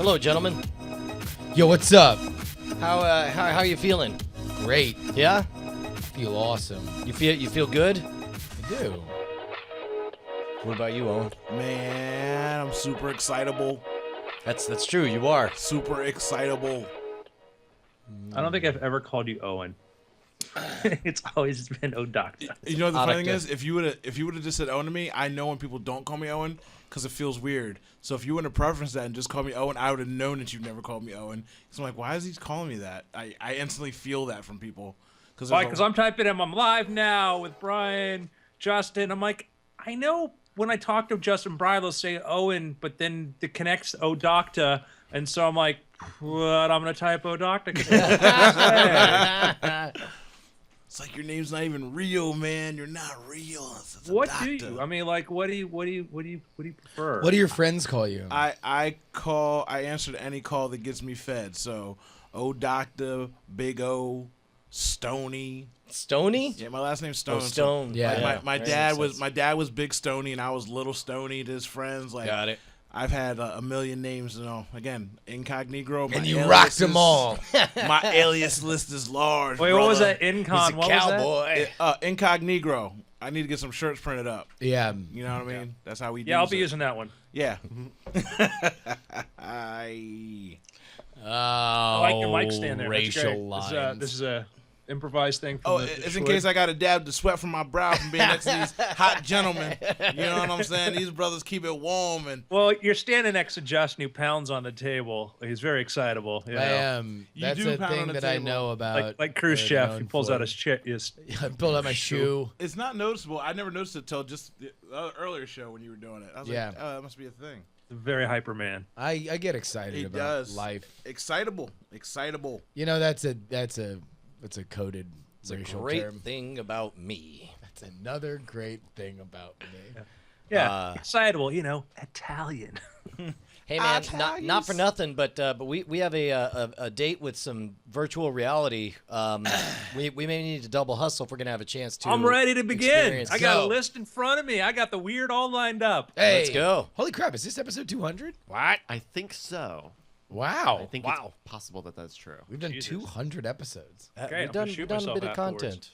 Hello, gentlemen. Yo, what's up? How you feeling? Great. Yeah? Feel awesome. You feel good? I do. What about you, Owen? Man, I'm super excitable. That's true. You are. Super excitable. I don't think I've ever called you Owen. It's always been Odocta. You know what the funny thing Odocta. is? If you would have just said Owen to me, I know when people don't call me Owen because it feels weird. So if you would have preferenced that and just called me Owen, I would have known that you've never called me Owen. So I'm like, why is he calling me that? I instantly feel that from people. Why? Because I'm typing him. I'm live now with Brian, Justin. I'm like, I know when I talk to Justin, Brian, they'll say Owen, but then it connects Odocta, and so I'm like, what? I'm gonna type Odocta. It's like your name's not even real, man. You're not real. It's a What doctor. do you? I mean, like, what do you prefer? What do your friends call you? I answer to any call that gets me fed. So, Doctor, Big O, Stony. Stony? Yeah, my last name's Stone. Oh, Stone. Yeah. Like my Right, dad makes was Big Stony and I was Little Stony to his friends. Like, Got it. I've had a million names. Again, incognito. My and you alias rocked them is- all. My alias list is large. Wait, what was brother. that? Incon? He's a What cowboy. Incognito. I need to get some shirts printed up. Yeah. You know what I mean? That's how we do Yeah, I'll be it. using that one. Yeah. I like your mic stand there. That's racial great. lines. This is a improvised thing. From Oh, the it's in Schwood. case I got to dab the sweat from my brow from being next to these hot gentlemen. You know what I'm saying? These brothers keep it warm and Well, you're standing next to Justin, who pounds on the table. He's very excitable. You know? I am. You That's do a pound on thing the that I table. know about. like Khrushchev. He known pulls for. out his chair. I pulled out my shoe. it's not noticeable. I never noticed it till just the earlier show when you were doing it. I was Yeah. like, oh, that must be a thing. Very hyper man. I get excited He about does. life. Excitable. You know, that's a coded It's a racial great term. thing about me. That's another great thing about me. Yeah, excitable. You know, Italian. Hey man, Italians. not for nothing, but we have a date with some virtual reality. We may need to double hustle if we're gonna have a chance to. I'm ready to begin. experience I got Go. a list in front of me. I got the weird all lined up. Hey, Let's go. Holy crap! Is this episode 200? What? I think so. Wow. I think Wow. it's possible that that's true. We've done Jesus. 200 episodes. Okay, we've I'm gonna done, shoot we've done a myself bit of afterwards. content.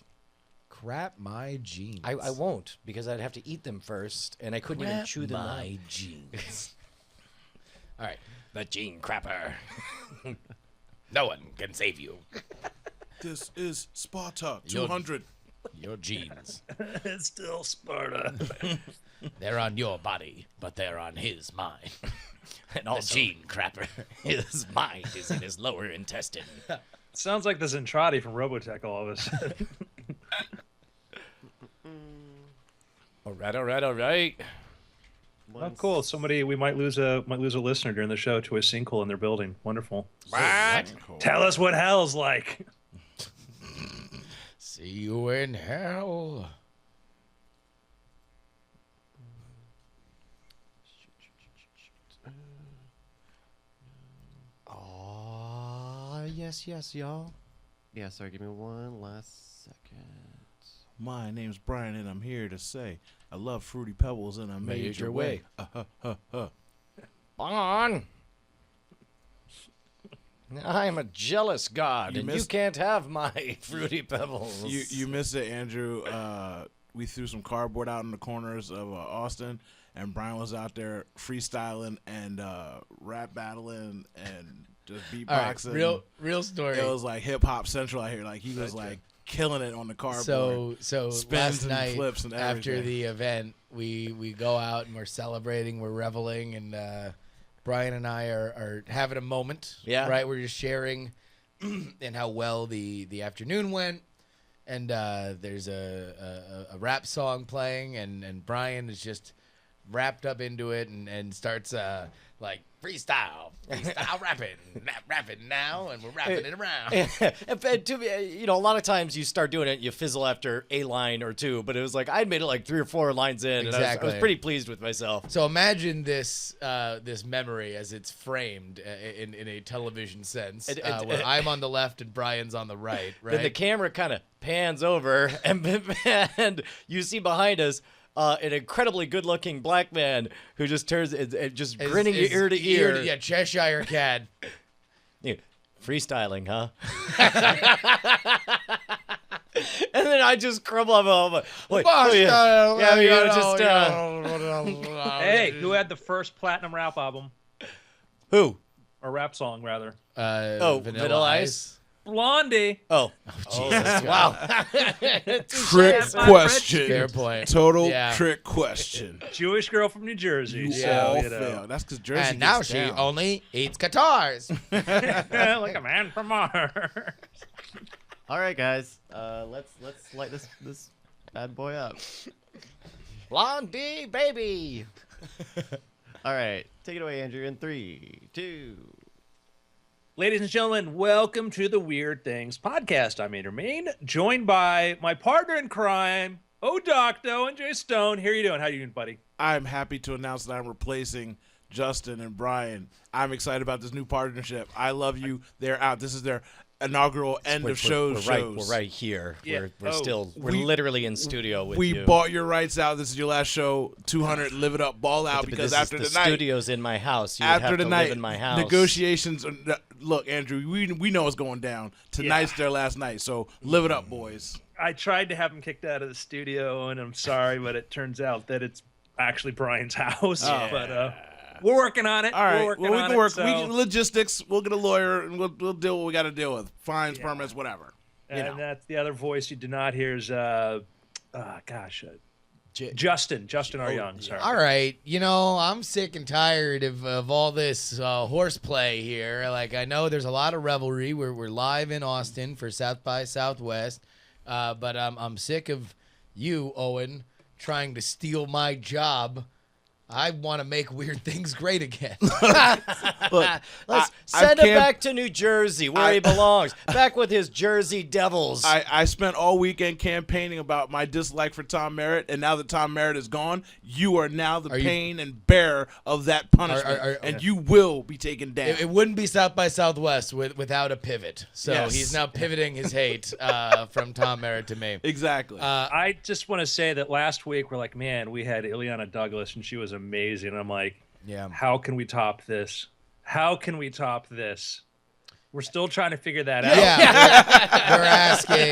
Crap my jeans. I won't because I'd have to eat them first, and I couldn't even chew them up. my jeans. All right. The gene crapper. No one can save you. This is Sparta You're- 200. Your jeans. It's still Sparta. They're on your body, but they're on his mind. And also, gene crapper. His mind is in his lower intestine. Sounds like the Zentradi from Robotech all of a sudden. All right. Oh, cool. Somebody we might lose a listener during the show to a sinkhole in their building. Wonderful. What? Tell us what hell's like. See you in hell. Oh, yes, y'all. Yeah, sorry, give me one last second. My name's Brian, and I'm here to say I love Fruity Pebbles in a major way. On. I'm a jealous god, You and you missed- can't have my fruity pebbles. You missed it, Andrew. We threw some cardboard out in the corners of Austin, and Brian was out there freestyling and rap battling and just All right. beatboxing. Real story. It was like hip hop central out here. Like he was like killing it on the cardboard. So Spins last and night flips and after everything. the event, we go out and we're celebrating, we're reveling, and Brian and I are having a moment. Yeah. Right. We're just sharing in how well the afternoon went, and there's a rap song playing, and Brian is just wrapped up into it and starts like freestyle rapping now, and we're rapping it around. And to me, a lot of times you start doing it, you fizzle after a line or two, but it was like I'd made it like 3 or 4 lines in, and I was Exactly. pretty pleased with myself. So imagine this this memory as it's framed in a television sense, where I'm on the left and Brian's on the right. Right. Then the camera kind of pans over, and you see behind us an incredibly good-looking black man who just turns just grinning ear to ear. Yeah, Cheshire Cat. Yeah, freestyling, huh? And then I just crumble up. Wait, Hey, who had the first platinum rap album who? or rap song rather? Vanilla Ice. Blondie. Oh, Jesus! Wow. Trick question. Fair point. Total Yeah. trick question. Jewish girl from New Jersey. You so, all you know. fail. That's because Jersey And now gets she down. only eats guitars. like a man from Mars. All right, guys. Let's light this bad boy up. Blondie, baby. All right, take it away, Andrew. In 3, 2. Ladies and gentlemen, welcome to the Weird Things podcast. I'm Andrew Main, joined by my partner in crime, Docto and Jay Stone. How are you doing? How you doing, buddy? I'm happy to announce that I'm replacing Justin and Brian. I'm excited about this new partnership. I love you. They're out. This is their inaugural end of shows. We're right here. Yeah. We're literally in studio with We you. bought your rights out. This is your last show. 200, live it up, ball out. But Because this after is the the night, studio's in my house. You would after have the to night, live in my house. negotiations. Look, Andrew, we know what's going down. Tonight's their last night, so live it up, boys. I tried to have him kicked out of the studio, and I'm sorry, but it turns out that it's actually Brian's house. Oh. But we're working on it. All right, We're working well, we on can work. it. So, We can, logistics. We'll get a lawyer and we'll deal what we got to deal with. Fines, permits, whatever. and that's the other voice you did not hear is Justin our young. Sorry. All right, I'm sick and tired of all this horseplay here. Like, I know there's a lot of revelry. We're live in Austin for South by Southwest, but I'm sick of you, Owen, trying to steal my job. I want to make Weird Things great again. Look, Let's I send him can't- back to New Jersey, where he belongs. Back with his Jersey Devils. I spent all weekend campaigning about my dislike for Tom Merritt, and now that Tom Merritt is gone, you are now the pain and bearer of that punishment, and you will be taken down. It wouldn't be South by Southwest without a pivot. So Yes. he's now pivoting his hate from Tom Merritt to me. Exactly. I just want to say that last week we're like, man, we had Ileana Douglas and she was amazing. And I'm like, Yeah. how can we top this? How can we top this? We're still trying to figure that Yeah, we're asking.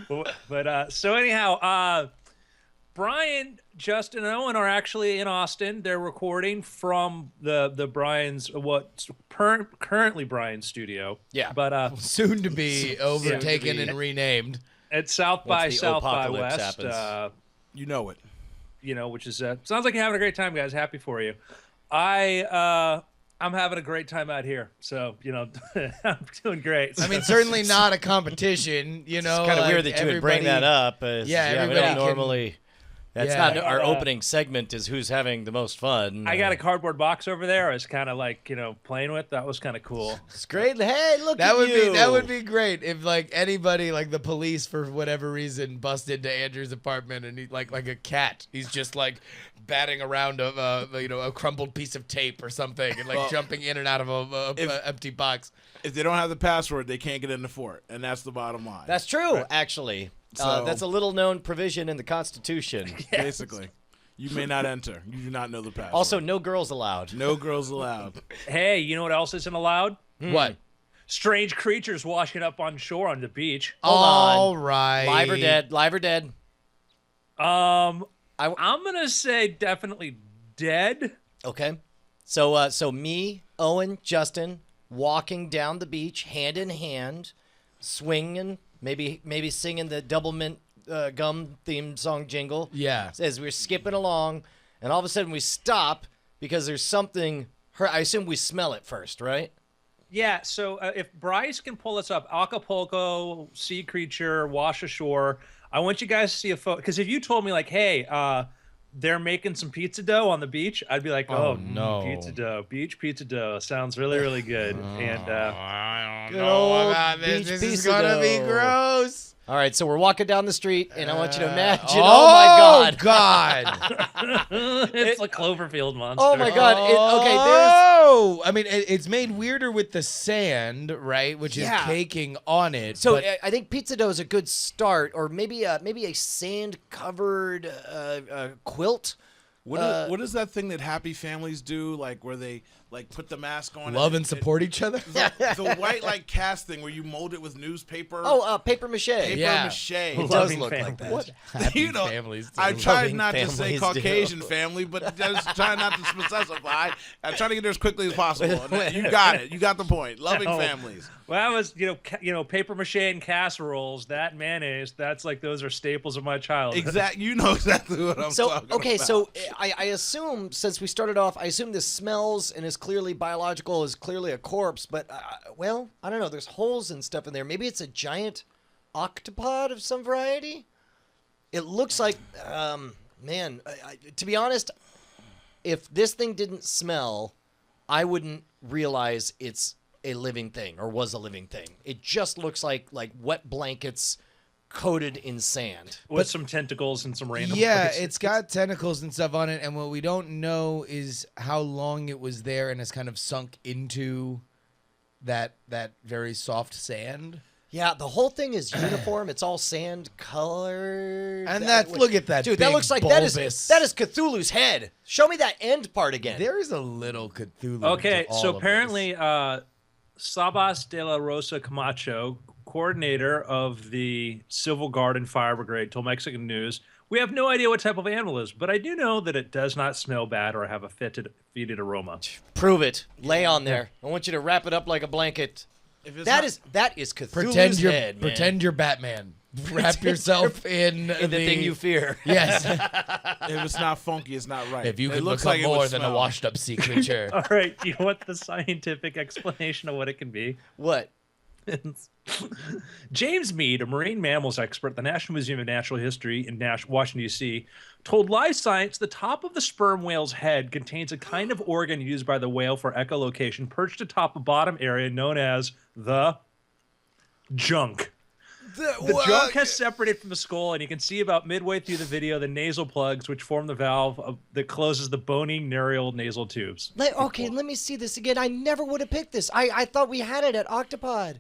out. But so anyhow, Brian, Justin, and Owen are actually in Austin. They're recording from the Brian's currently Brian's studio. Yeah. But Soon to be overtaken and renamed. at South Once by the South by apocalypse West. happens. you know it. Which is sounds like you're having a great time, guys. Happy for you. I'm having a great time out here, so I'm doing great. I mean, certainly not a competition, It's kind of weird that you would bring that up. We everybody don't can- normally. That's Yeah. not our opening segment. Is who's having the most fun. I got a cardboard box over there. I was kind of like playing with. That was kind of cool. It's great. Hey, look That at would you. be great if anybody the police for whatever reason bust into Andrew's apartment and he like a cat. He's just batting around a crumpled piece of tape or something and jumping in and out of a empty box. If they don't have the password, they can't get in the fort, and that's the bottom line. That's true, actually. So- That's a little known provision in the Constitution. basically. You may not enter. You do not know the password. Also, no girls allowed. no girls allowed. Hey, you know what else isn't allowed? What? Strange creatures washing up on shore on the beach. Hold on. All right. Live or dead? Live or dead? I'm gonna say definitely dead. Okay. So me, Owen, Justin, walking down the beach, hand in hand, swinging, maybe singing the Double Mint Gum theme song jingle. Yeah. As we're skipping along, and all of a sudden we stop because there's something. I assume we smell it first, right? Yeah, so if Bryce can pull us up, Acapulco, sea creature, wash ashore, I want you guys to see a photo. Because if you told me, hey, they're making some pizza dough on the beach, I'd be like, oh, no. Pizza dough, beach pizza dough. Sounds really, really good. And I don't Good know old about this. beach This is pizza gonna be dough. gross. All right, so we're walking down the street, and I want you to imagine. Oh Oh my God! God! It's a Cloverfield monster. Oh my God! Okay, Oh, I mean, it's made weirder with the sand, right? Which Yeah. is caking on it. so but I think pizza dough is a good start, or maybe a sand-covered quilt. What is that thing that happy families do, like where they like put the mask on? love and support each other. The white like cast thing where you mold it with newspaper. Oh, paper mache. paper yeah. mache. It does Loving look family. like that. What? Happy You know, families. do. I tried Loving not to say families do. Caucasian family, but just trying not to specify. I'm trying to get there as quickly as possible. You got it. You got the point. Loving No. families. Well, that was, paper mache and casseroles, that mayonnaise, that's like, those are staples of my childhood. You know exactly what I'm So talking okay, about. so I assume since we started off, I assume this smells and is clearly biological, is clearly a corpse. But well, I don't know. There's holes and stuff in there. Maybe it's a giant octopod of some variety. It looks like, man. To be honest, if this thing didn't smell, I wouldn't realize it's a living thing or was a living thing. It just looks like wet blankets coated in sand. With some tentacles and some random Yeah, places. it's got tentacles and stuff on it, and what we don't know is how long it was there and has kind of sunk into that very soft sand. Yeah, the whole thing is uniform. It's all sand colored. And look at that, dude. That big looks like bulbous- that is Cthulhu's head. Show me that end part again. There is a little Cthulhu. Okay, to all so of apparently, Sabas de la Rosa Camacho, coordinator of the Civil Guard and Fire Brigade, told Mexican News, "We have no idea what type of animal it is, but I do know that it does not smell bad or have a fetid aroma." Prove it. Lay on there. I want you to wrap it up like a blanket. If it's That not- is Cthulhu's Pretend you're head, man. pretend you're Batman. Wrap yourself in the thing you fear. Yes. if it's not funky, it's not right. If you It could looks become like it would more than a smell. washed-up sea creature. All right, do you want the scientific explanation of what it can be? What? James Mead, a marine mammals expert at the National Museum of Natural History in Washington, D.C., told Live Science the top of the sperm whale's head contains a kind of organ used by the whale for echolocation perched atop a bottom area known as the junk. The junk has separated from the skull, and you can see about midway through the video the nasal plugs, which form the valve that closes the bony neural nasal tubes. Okay, let me see this again. I never would have picked this. I thought we had it at Octopod.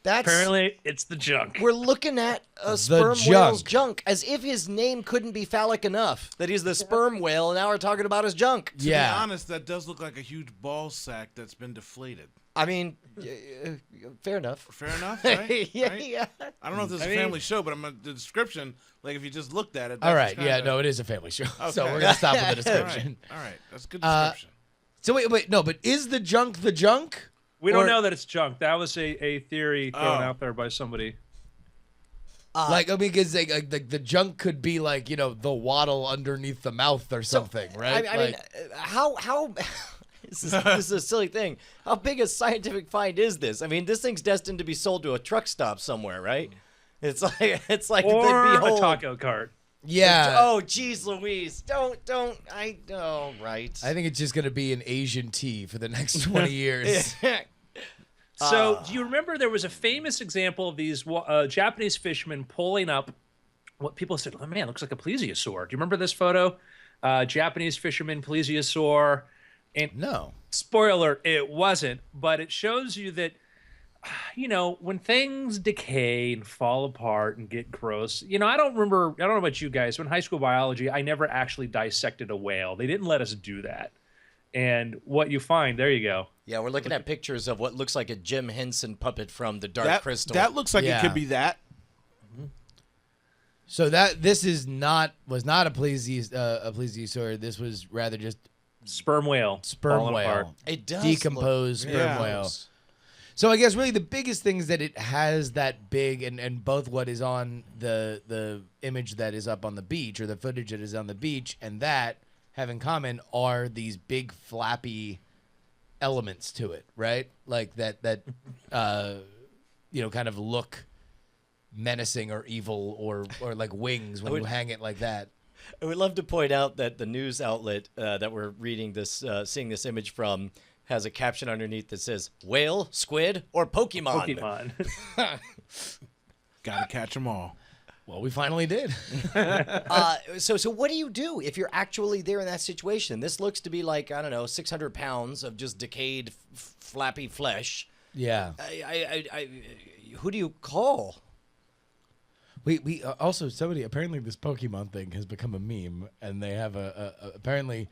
That's Apparently, it's the junk. we're looking at a sperm whale's junk. junk, as if his name couldn't be phallic enough. That he's the sperm whale, and now we're talking about his junk. To be Yeah. honest, that does look like a huge ball sack that's been deflated. I mean, fair enough. Fair enough, right? yeah, Right? yeah. I don't know if this is a family show, but the description, like if you just looked at it. All that's right. Yeah. kinda- No, it is a family show. So Okay. we're gonna stop with the All description. right. All right. That's a good description. So wait, no, but is the junk the junk? We don't Or- know that it's junk. That was a theory thrown out there by somebody. Like, I mean, because like the junk could be like, the waddle underneath the mouth or something, right? I mean, how this is a silly thing. How big a scientific find is this? I mean, this thing's destined to be sold to a truck stop somewhere, right? It's like Or the a behold. taco cart. yeah. Oh, geez, Louise, don't. I know, right? I think it's just gonna be an Asian tea for the next 20 years. So, do you remember there was a famous example of these Japanese fishermen pulling up what people said, oh, man, it looks like a plesiosaur. Do you remember this photo? Japanese fisherman plesiosaur. And No. spoiler alert, it wasn't, but it shows you that, when things decay and fall apart and get gross, I don't know about you guys, but in high school biology, I never actually dissected a whale. They didn't let us do that. And what you find, there you go. Yeah, we're looking at pictures of what looks like a Jim Henson puppet from the Dark Crystal. That looks like Yeah. it could be that. So this was not a plesiosaur. This was rather just Sperm whale. sperm falling whale, apart. It does decomposed look sperm Yeah. whale. So I guess really the biggest thing is that it has that big and both what is on the image that is up on the beach or the footage that is on the beach and that have in common are these big flappy elements to it, right? Like that kind of look menacing or evil or like wings when you hang it like that. I would love to point out that the news outlet that we're reading this, seeing this image from, has a caption underneath that says "whale, squid, or Pokemon." Pokemon. Gotta catch them all. Well, we finally did. So what do you do if you're actually there in that situation? This looks to be like, I don't know, 600 pounds of just decayed, flappy flesh. Yeah. Who do you call? We also somebody apparently this Pokemon thing has become a meme, and they have apparently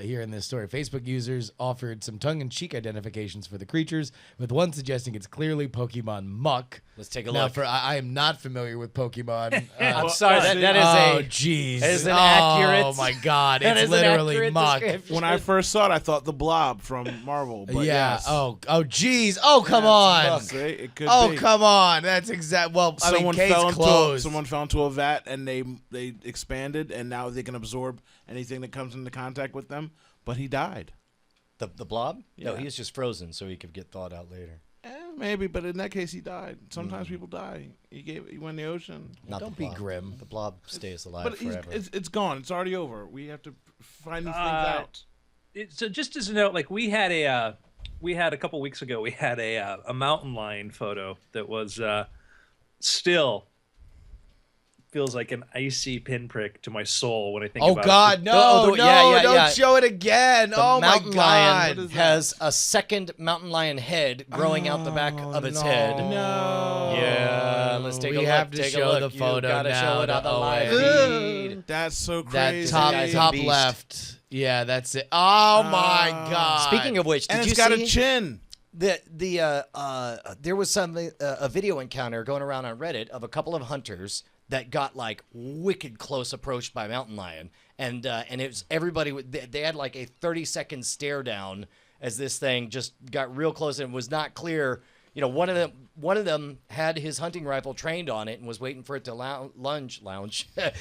here in this story, Facebook users offered some tongue-in-cheek identifications for the creatures, with one suggesting it's clearly Pokemon muck. Let's take a now, look. I am not familiar with Pokemon. I'm sorry, that is jeez. that is an accurate. Oh my God, that it's is an literally accurate muck. description. When I first saw it, I thought the Blob from Marvel. But Yeah. Yes. Oh, jeez. Oh, come on. See, it could Oh, be. come on. That's exact. Well, I mean, case closed. Someone fell into a vat and they expanded, and now they can absorb anything that comes into contact with them. But he died. The blob? No, Yeah. he was just frozen so he could get thawed out later. Maybe, but in that case, he died. Sometimes people die. He went in the ocean. Not Don't the be blob. grim. The blob stays alive But forever. it's gone. It's already over. We have to find these things out. So just as a note, like we had a couple weeks ago, we had a mountain lion photo that was still feels like an icy pinprick to my soul when I think Oh about God, it. no, yeah, don't yeah. show it again. The Oh my mountain God. lion has a second mountain lion head growing out the back of its head. No. Yeah, let's take a look. We have to Take a show look. the photo You gotta now show it to on the Owen. live feed. That's so That crazy. guy's a top beast. left. Yeah, that's it. Oh my God. Speaking of which, and did it's you got see a chin. there was a video encounter going around on Reddit of a couple of hunters that got like wicked close approached by a mountain lion, and it was everybody. They had like a 30-second stare down as this thing just got real close, and it was not clear. You know, one of them had his hunting rifle trained on it and was waiting for it to lounge.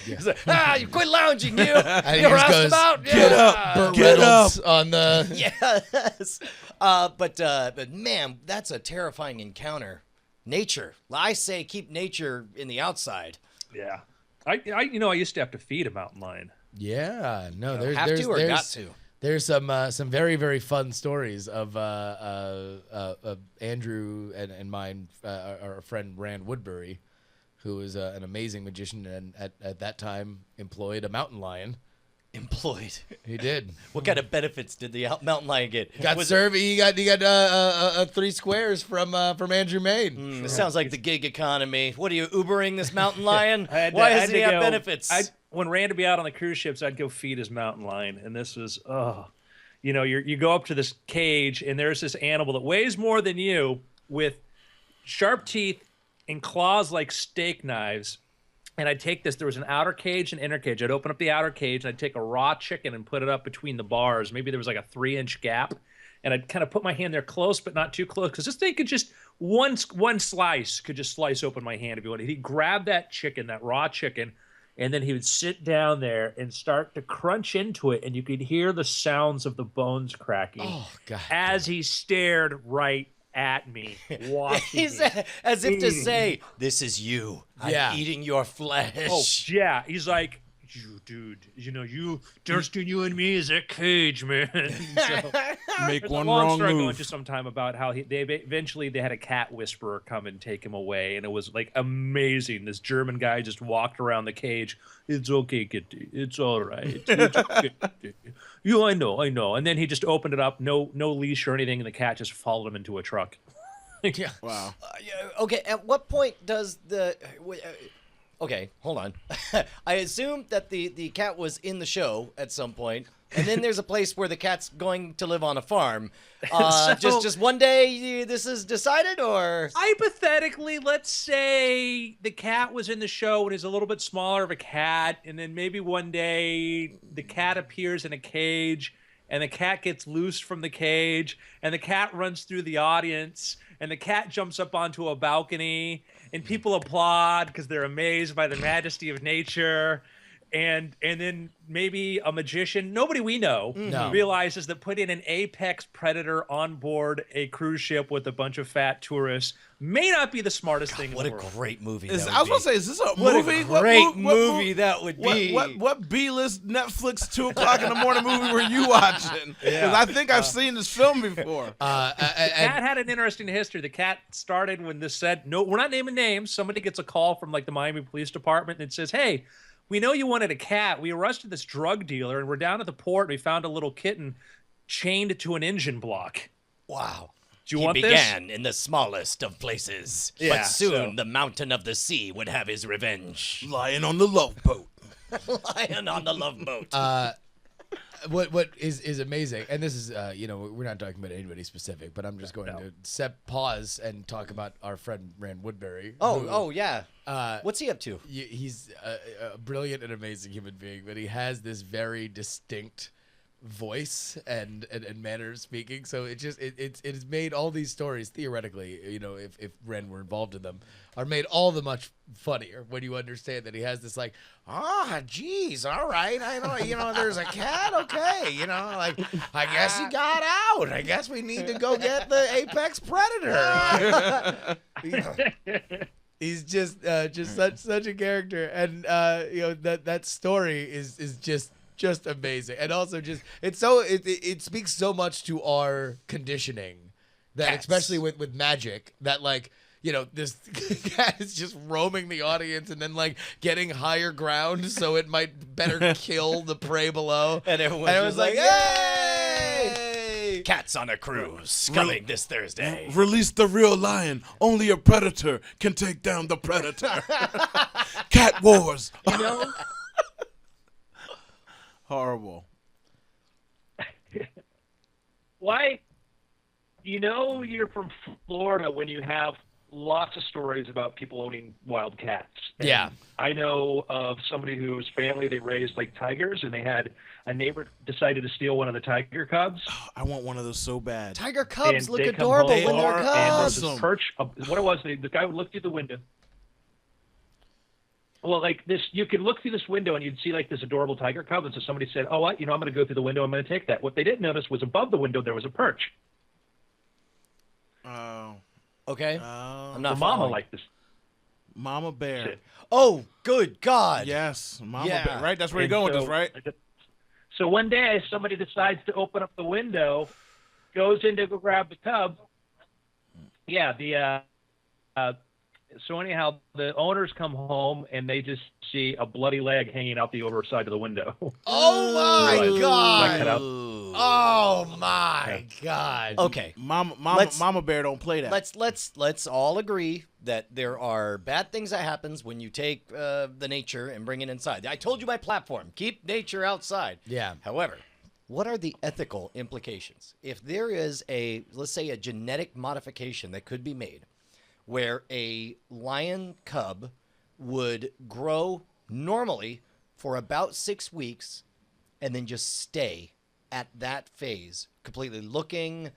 He's like, you quit lounging, you. And he You're just goes, about. get up, Burt Reynolds on the. Yes. But man, that's a terrifying encounter. Nature. I say keep nature in the outside. Yeah, I used to have to feed a mountain lion. Yeah, no, there's Have there's to or there's, got to? There's some very very fun stories of Andrew and mine, our friend Rand Woodbury, who was an amazing magician and at that time employed a mountain lion. Employed. He did. What kind of benefits did the mountain lion get? He got 3 squares from Andrew Main. This sounds like the gig economy. What are you Ubering this mountain lion? I had to- Why I had does to he have go- benefits? When Rand would be out on the cruise ships, I'd go feed his mountain lion, and this was you go up to this cage, and there's this animal that weighs more than you with sharp teeth and claws like steak knives. And I'd take this. There was an outer cage and inner cage. I'd open up the outer cage, and I'd take a raw chicken and put it up between the bars. Maybe there was like a 3-inch gap, and I'd kind of put my hand there close, but not too close, because this thing could just one slice could just slice open my hand if you wanted. He'd grab that chicken, that raw chicken, and then he would sit down there and start to crunch into it, and you could hear the sounds of the bones cracking Oh God. as he stared right at me, watching He's me. as if to say, "This is you. Yeah. I'm eating your flesh." Oh, yeah. He's like, you dude, Durston, you and me is that cage, man. So, Make there's one a long wrong story I go move. into sometime about how they eventually had a cat whisperer come and take him away, and it was like amazing. This German guy just walked around the cage. It's okay, kitty. It's all right. It's okay, kitty. I know. And then he just opened it up, no leash or anything, and the cat just followed him into a truck. Yeah. Wow. Okay, at what point does okay, hold on. I assume that the cat was in the show at some point, and then there's a place where the cat's going to live on a farm. Just one day this is decided, or Hypothetically, let's say the cat was in the show and is a little bit smaller of a cat, and then maybe one day the cat appears in a cage, and the cat gets loosed from the cage, and the cat runs through the audience, and the cat jumps up onto a balcony, and people applaud because they're amazed by the majesty of nature. and then maybe a magician, nobody we know, No. realizes that putting an apex predator on board a cruise ship with a bunch of fat tourists may not be the smartest thing in What the a world. great movie! I was that would gonna be. say, is this a What movie? a great what movie that would be. What B-list Netflix 2:00 in the morning movie were you watching? Because I think I've seen this film before. The cat had an interesting history. The cat started when this said, no, we're not naming names. Somebody gets a call from like the Miami Police Department and it says, hey, we know you wanted a cat. We arrested this drug dealer and we're down at the port. And we found a little kitten chained to an engine block. Wow. Do you He want this? began in the smallest of places, Yeah, but soon so- the mountain of the sea would have his revenge. Lying on the love boat. Lying on the love boat. What is amazing, and this is we're not talking about anybody specific, but I'm just going to pause and talk about our friend Rand Woodbury. who, yeah. What's he up to? he's a brilliant and amazing human being, but he has this very distinct voice and manner of speaking. So it has made all these stories theoretically, if Ren were involved in them, are made all the much funnier when you understand that he has this like, geez, all right, I know, there's a cat, okay, like I guess he got out. I guess we need to go get the apex predator. He's just such a character, and that story is just amazing, and also it speaks so much to our conditioning that Cats. especially with magic, that like this cat is just roaming the audience and then like getting higher ground so it might better kill the prey below, And everyone's it just was like, yay! Cats on a cruise coming this Thursday. Release the real lion. Only a predator can take down the predator. Cat wars. You know, Horrible. why? You know, you're from Florida when you have lots of stories about people owning wild cats. And Yeah. I know of somebody whose family, they raised like tigers, and they had a neighbor decided to steal one of the tiger cubs. I want one of those so bad. Tiger cubs and look they come adorable home, when they're are and there's cubs. this perch. What it was, the guy would look through the window. Well, like this, you could look through this window and you'd see like this adorable tiger cub. And so somebody said, "Oh, what? I'm going to go through the window. I'm going to take that." What they didn't notice was above the window there was a perch. Oh. Okay. Oh. I'm The not mama following. liked this Mama Bear. shit. Oh, good God. Yes. Mama Yeah. Bear. Right? That's where And you're going with so- this, right? So one day, somebody decides to open up the window, goes in to go grab the cub. Yeah, so anyhow, the owners come home and they just see a bloody leg hanging out the overside of the window. Oh my Realize- God! Check it out. Oh my God! Okay. Mama Bear don't play that. Let's all agree that there are bad things that happens when you take the nature and bring it inside. I told you my platform. Keep nature outside. Yeah. However, what are the ethical implications? If there is let's say a genetic modification that could be made where a lion cub would grow normally for about 6 weeks and then just stay at that phase, completely looking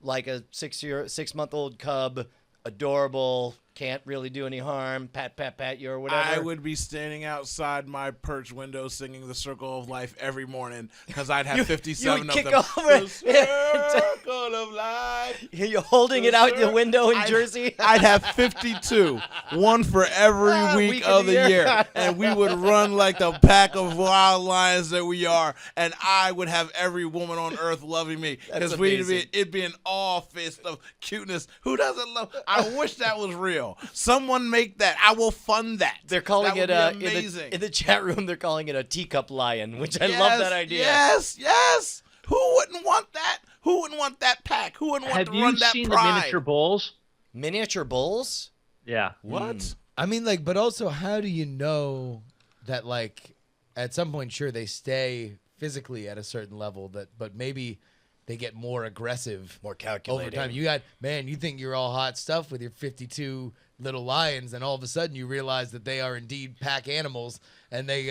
like a 6-month-old cub, adorable, can't really do any harm, pat you or whatever. I would be standing outside my perch window singing "The Circle of Life" every morning because I'd have 57 would of kick them. over The Circle of Life. You're holding it out the window in Jersey. I'd have 52, one for every week of the year, and we would run like the pack of wild lions that we are, and I would have every woman on earth loving me because amazing. it'd be an all-fist of cuteness. Who doesn't love? I wish that was real. Someone make that. I will fund that. They're calling That it would be amazing. in the chat room. They're calling it a teacup lion, which I love that idea. Yes. Who wouldn't want that? Who wouldn't want that pack? Who wouldn't want Have to you run that seen pride? the miniature bulls? Miniature bulls. Yeah. What? I mean, like, but also, how do you know that, like, at some point, sure, they stay physically at a certain level, but maybe they get more aggressive More over calculating. time. You think you're all hot stuff with your 52 little lions, and all of a sudden you realize that they are indeed pack animals, and they,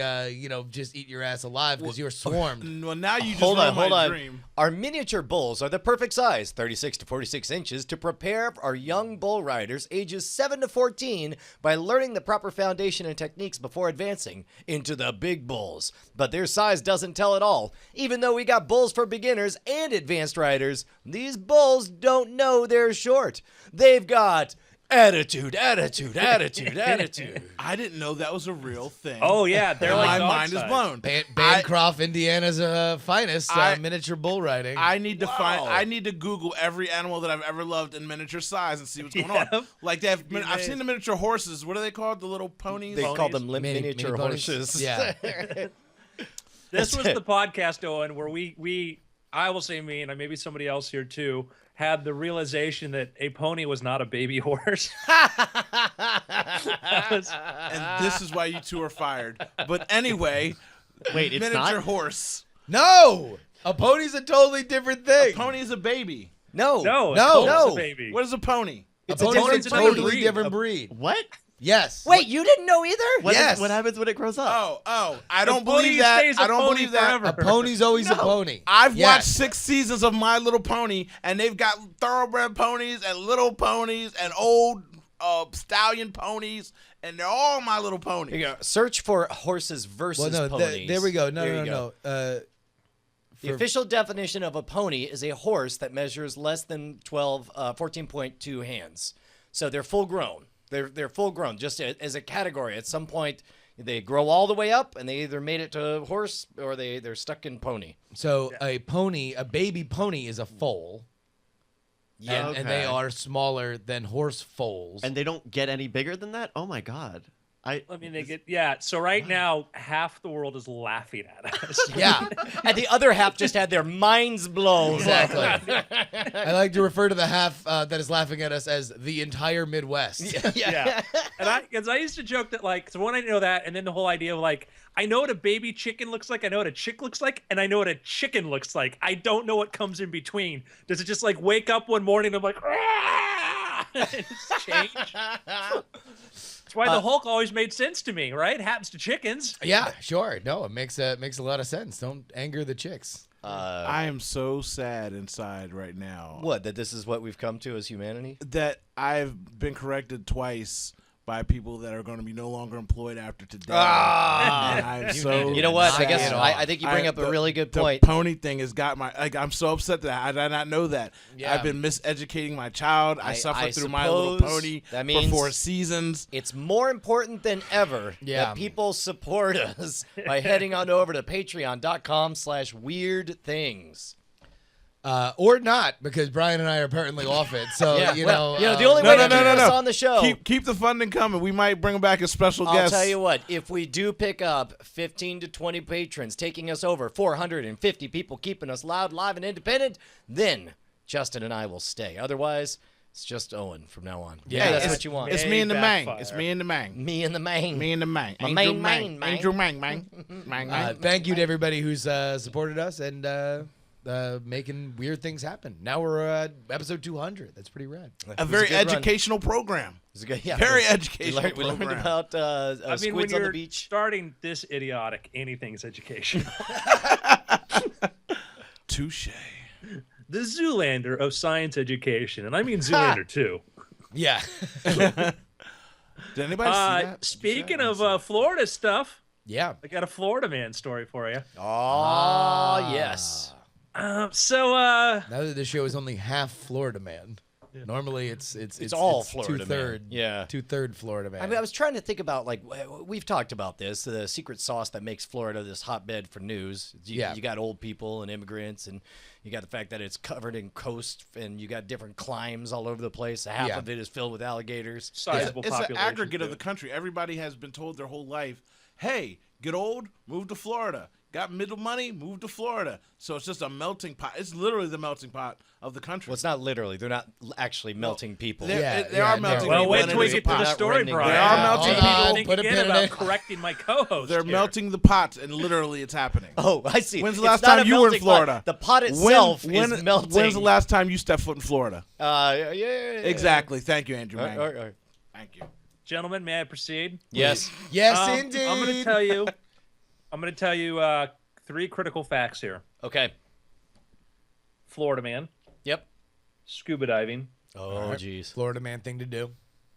just eat your ass alive because you're swarmed. Well, now you just Hold ruined on. my dream. Our miniature bulls are the perfect size, 36 to 46 inches, to prepare our young bull riders ages 7 to 14 by learning the proper foundation and techniques before advancing into the big bulls. But their size doesn't tell it all. Even though we got bulls for beginners and advanced riders, these bulls don't know they're short. They've got attitude. I didn't know that was a real thing. Oh yeah, they're like my dog mind is size. blown. Bancroft, Indiana's finest miniature bull riding. I need to I need to Google every animal that I've ever loved in miniature size and see what's going on. Like I've seen the miniature horses. What are they called? The little ponies. They call them mini miniature ponies. horses. Yeah. This was the podcast, Owen, where I will say me, and maybe somebody else here too, had the realization that a pony was not a baby horse. And this is why you two are fired. But anyway, Wait, it's miniature not? horse. No! A pony's a totally different thing. A pony is a baby. No. No, No. no, a baby. What is a pony? It's a a pony's different a breed. totally breed. different breed. What? Yes. Wait, you didn't know either? Yes. What happens when it grows up? I don't pony believe that. stays a I don't pony believe that. forever. A pony's always a pony. I've Yes. watched 6 seasons of My Little Pony, and they've got thoroughbred ponies and little ponies and old stallion ponies, and they're all My Little Ponies. Here you go. Search for horses versus Well, no, ponies. there we go. No, There no, you go. no. The official definition of a pony is a horse that measures less than 14.2 hands. So they're full grown. They're full grown, just as a category. At some point, they grow all the way up, and they either made it to horse or they're stuck in pony. So a baby pony is a foal. Yeah. And they are smaller than horse foals. And they don't get any bigger than that? Oh my god. I mean, they get So right now, half the world is laughing at us. yeah, And the other half just had their minds blown. exactly. I like to refer to the half that is laughing at us as the entire Midwest. Yeah. And because I used to joke that, like, so when I know that, and then the whole idea of, like, I know what a baby chicken looks like, I know what a chick looks like, and I know what a chicken looks like. I don't know what comes in between. Does it just, like, wake up one morning and I'm like, "Rah!" and it's change? That's why the Hulk always made sense to me, right? It happens to chickens. Yeah, sure. No, it makes a lot of sense. Don't anger the chicks. I am so sad inside right now. What, that this is what we've come to as humanity? That I've been corrected twice by people that are going to be no longer employed after today. Ah! And I'm so You know what? I Knock guess it I think you bring up a really good point. The pony thing has got my. Like, I'm so upset that I did not know that. Yeah. I've been miseducating my child. I suffered through My Little suppose Pony that means for 4 seasons. It's more important than ever Yeah. that people support us by heading on over to patreon.com/weirdthings. Or not, because Brian and I are apparently off it. So, Yeah, you well, know. the only way to keep us on the show. Keep the funding coming. We might bring back a special I'll guest. tell you what, if we do pick up 15 to 20 patrons, taking us over 450 people, keeping us loud, live, and independent, then Justin and I will stay. Otherwise, it's just Owen from now on. Yeah, Maybe that's it's- what you want. It's me and the mang. backfire. It's me and the mang. Me and the main. Me and the mang. My Angel main, mang. mang. Angel mang. Mang. Mang. Mang. Thank you to everybody who's supported us and making weird things happen. Now we're at episode 200. That's pretty rad. A very educational program. Yeah, Very we educational learned, we learned program. about I mean, when squids on the you're beach. starting this idiotic, anything's education. Touche. The Zoolander of science education, and I mean Zoolander too. Yeah. Did anybody see that? Speaking of Florida stuff, Yeah. I got a Florida man story for you. Oh, yes. So Now that the show is only half Florida Man. Normally it's all Florida Man. two-third, Yeah. 2/3 Florida Man. I mean, I was trying to think about, like, we've talked about this, the secret sauce that makes Florida this hotbed for news. Yeah. You got old people and immigrants, and you got the fact that it's covered in coast, and you got different climes all over the place. Half Yeah. of it is filled with alligators. sizable It's an population. aggregate of too. the country. Everybody has been told their whole life, hey, get old, move to Florida. Got middle money, move to Florida. So it's just a melting pot. It's literally the melting pot of the country. Well, it's not literally. They're not actually melting people. There Yeah, there are yeah, melting Well, people. wait and till we it is a get to the pot. story, Rending. Brian. There are Yeah, melting hold on. people. Think Put a again pin in about it. correcting my co-host. They're here. melting the pot, and literally it's happening. Oh, I see. When's the It's last not time a you were in melting Florida? pot. The pot itself is melting. When's the last time you stepped foot in Florida? Yeah. Exactly. Thank you, Andrew. All Mang. right, all right. Thank you. Gentlemen, may I proceed? Yes. Yes, indeed. I'm going to tell you 3 critical facts here. Okay. Florida man, Yep. scuba diving, Oh, jeez. Florida man thing to do.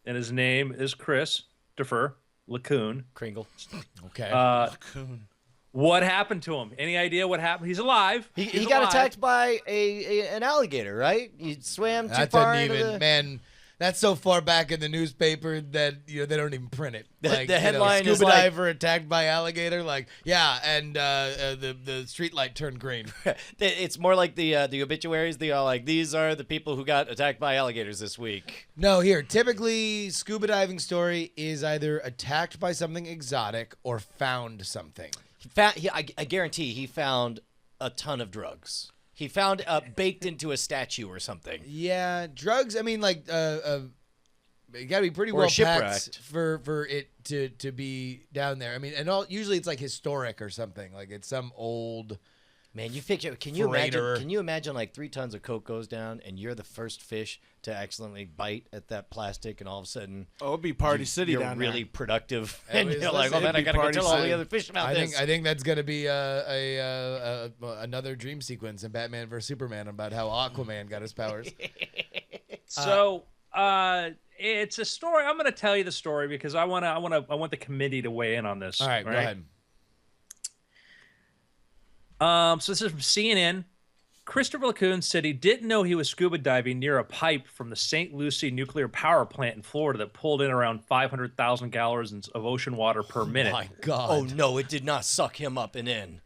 and his name is Chris Defer LaCoon. Kringle. Okay. What happened to him? Any idea what happened? He's alive. He He's got alive. attacked by an alligator, right? He swam too that far doesn't into even, the... man. That's so far back in the newspaper that they don't even print it. Like, the headline is scuba like- diver attacked by alligator. Like, yeah, and the street light turned green. It's more like the obituaries. They are like, these are the people who got attacked by alligators this week. No, here, typically scuba diving story is either attacked by something exotic or found something. I guarantee he found a ton of drugs. He found baked into a statue or something. Yeah, drugs. I mean, like, you got to be pretty Or well shipwrecked. packed for it to be down there. I mean, and usually it's like historic or something. Like it's some old. Man, you picture? Can you Freighter. imagine? Can you imagine like 3 tons of coke goes down, and you're the first fish to accidentally bite at that plastic, and all of a sudden, Oh, it'd be Party City you're down really there. productive, It and was- you're like, listen, oh man, it'd I be gotta go Party tell all the City. other fish about this. I think that's gonna be another dream sequence in Batman vs Superman about how Aquaman got his powers. So it's a story. I'm going to tell you the story because I want the committee to weigh in on this. All right, go ahead. So this is from CNN. Christopher LaCoon said he didn't know he was scuba diving near a pipe from the St. Lucie nuclear power plant in Florida that pulled in around 500,000 gallons of ocean water per minute. My God. Oh no, it did not suck him up and in.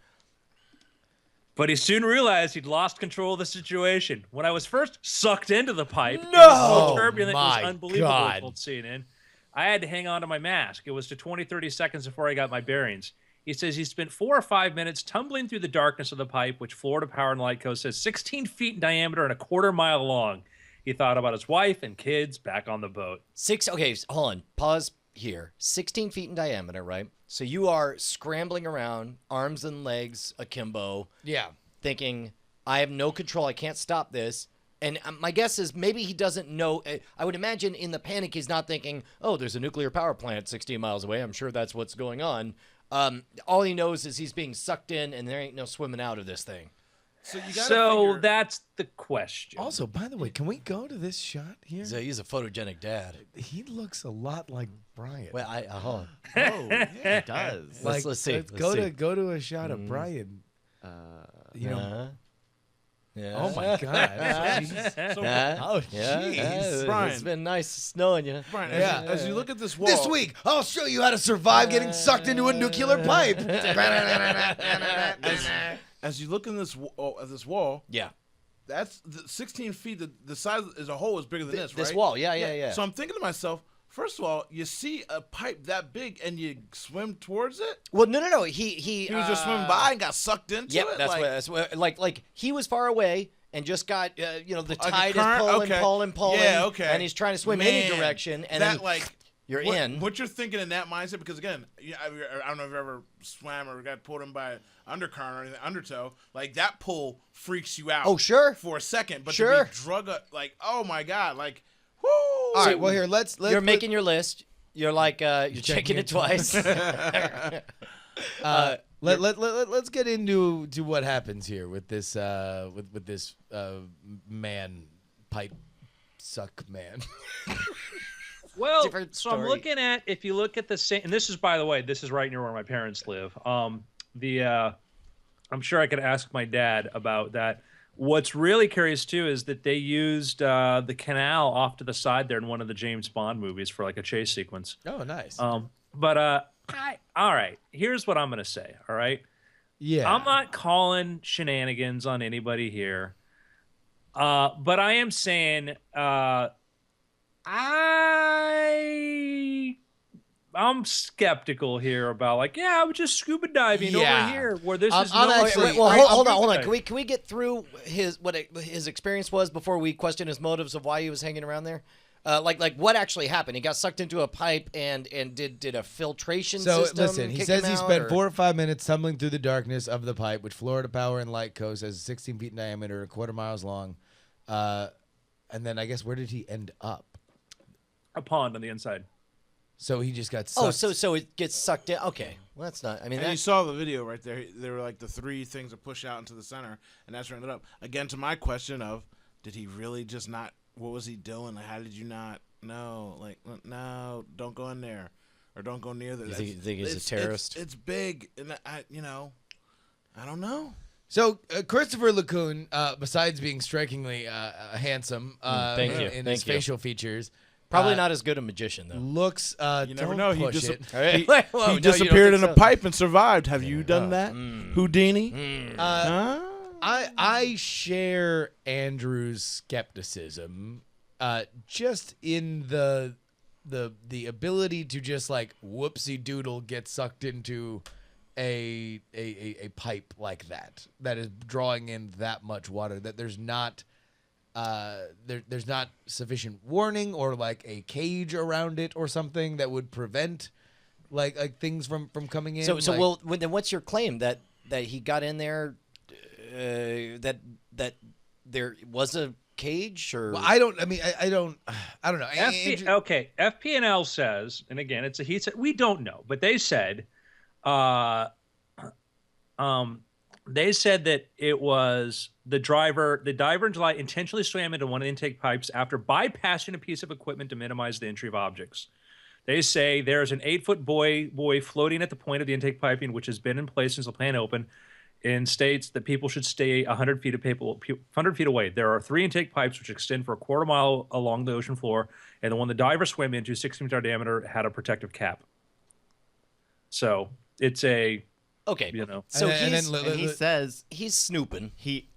But he soon realized he'd lost control of the situation. When I was first sucked into the pipe, it No! was so turbulent, it My was unbelievable, God. told CNN. I had to hang on to my mask. It was to 20, 30 seconds before I got my bearings. He says he spent 4 or 5 minutes tumbling through the darkness of the pipe, which Florida Power and Light Co. says 16 feet in diameter and a quarter mile long. He thought about his wife and kids back on the boat. Okay, hold on. Pause here. 16 feet in diameter, right? So you are scrambling around, arms and legs akimbo, Yeah. thinking, I have no control. I can't stop this. And my guess is maybe he doesn't know. I would imagine in the panic, he's not thinking, oh, there's a nuclear power plant 16 miles away. I'm sure that's what's going on. All he knows is he's being sucked in, and there ain't no swimming out of this thing. So you gotta So figure, that's the question. Also, by the way, can we go to this shot here? He's a photogenic dad. He looks a lot like Brian. Well, hold on. Oh, it does. Let's see. Let's Let's go see. to a shot of Brian. You know. Yeah. Oh my God. Jeez. so, Oh Yeah, jeez. Brian. it's been nice knowing you. Brian, Yeah. as you look at this wall, This week, I'll show you how to survive getting sucked into a nuclear pipe. as you look in at this wall, Yeah. that's the 16 feet. The size as a whole is bigger than this, right? This wall, yeah. So I'm thinking to myself, first of all, you see a pipe that big and you swim towards it. Well, no. He He was just swimming by and got sucked into Yep, it. that's what. Like he was far away and just got the a tide current? is Okay. pulling, Yeah, okay. and he's trying to swim any Man, direction, and that then you're in. What you're thinking in that mindset, because again, I don't know if you ever swam or got pulled in by an undercurrent or anything, undertow. Like that pull freaks you out. Oh, sure. For a second, but Sure. to be drug up, like oh my god, like whoo. All right, well here let's You're making your list. You're like you're checking it twice. let's get into what happens here with this with this man pipe suck man. Well, Different so I'm story. looking at, if you look at the same, and this is, by the way, this is right near where my parents live. I'm sure I could ask my dad about that. What's really curious too is that they used the canal off to the side there in one of the James Bond movies for like a chase sequence. Oh, nice. All right, here's what I'm gonna say. All right, yeah. I'm not calling shenanigans on anybody here, but I am saying I'm skeptical here about like, I was just scuba diving Yeah. over here where this is I'm no actually- Wait, well, hold on. diving. Can we get through his experience was before we question his motives of why he was hanging around there? Like what actually happened? He got sucked into a pipe and did a filtration So system listen, he kick says him he out, spent or- 4 or 5 minutes tumbling through the darkness of the pipe, which Florida Power and Light Co. says is 16 feet in diameter, a quarter miles long. And then I guess where did he end up? A pond on the inside. So he just got Oh, sucked. so it gets sucked in. Okay, well that's not. I mean, And you that, saw the video right there. There were like the 3 things that push out into the center, and that's where it ended up. Again, to my question of, did he really just not? What was he doing? Like, how did you not know? Like, no, don't go in there, or don't go near there. You think he's a terrorist? It's big, and I don't know. So Christopher LeCun, besides being strikingly handsome thank you. in Thank his you. facial features, Probably not as good a magician though. looks. You never don't know. He push just it. All right. he, Whoa, he no, you don't disappeared think in a so? pipe and survived. Have you done that, Houdini? Huh? I share Andrew's skepticism, just in the ability to just like whoopsie doodle get sucked into a pipe like that is drawing in that much water that there's not there's not sufficient warning or like a cage around it or something that would prevent like things from coming in. So like, well, then what's your claim that he got in there? That there was a cage, or well, I don't. I mean, I don't know. Okay, FP&L says, and again, it's a he said. We don't know, but they said, they said that it was the diver in July intentionally swam into one of the intake pipes after bypassing a piece of equipment to minimize the entry of objects. They say there's an 8-foot buoy floating at the point of the intake piping, which has been in place since the plant opened, and states that people should stay 100 feet away. There are 3 intake pipes which extend for a quarter mile along the ocean floor, and the one the diver swam into, 60-meter diameter, had a protective cap. So it's a, okay. you know, So And then- he's He says he's snooping. he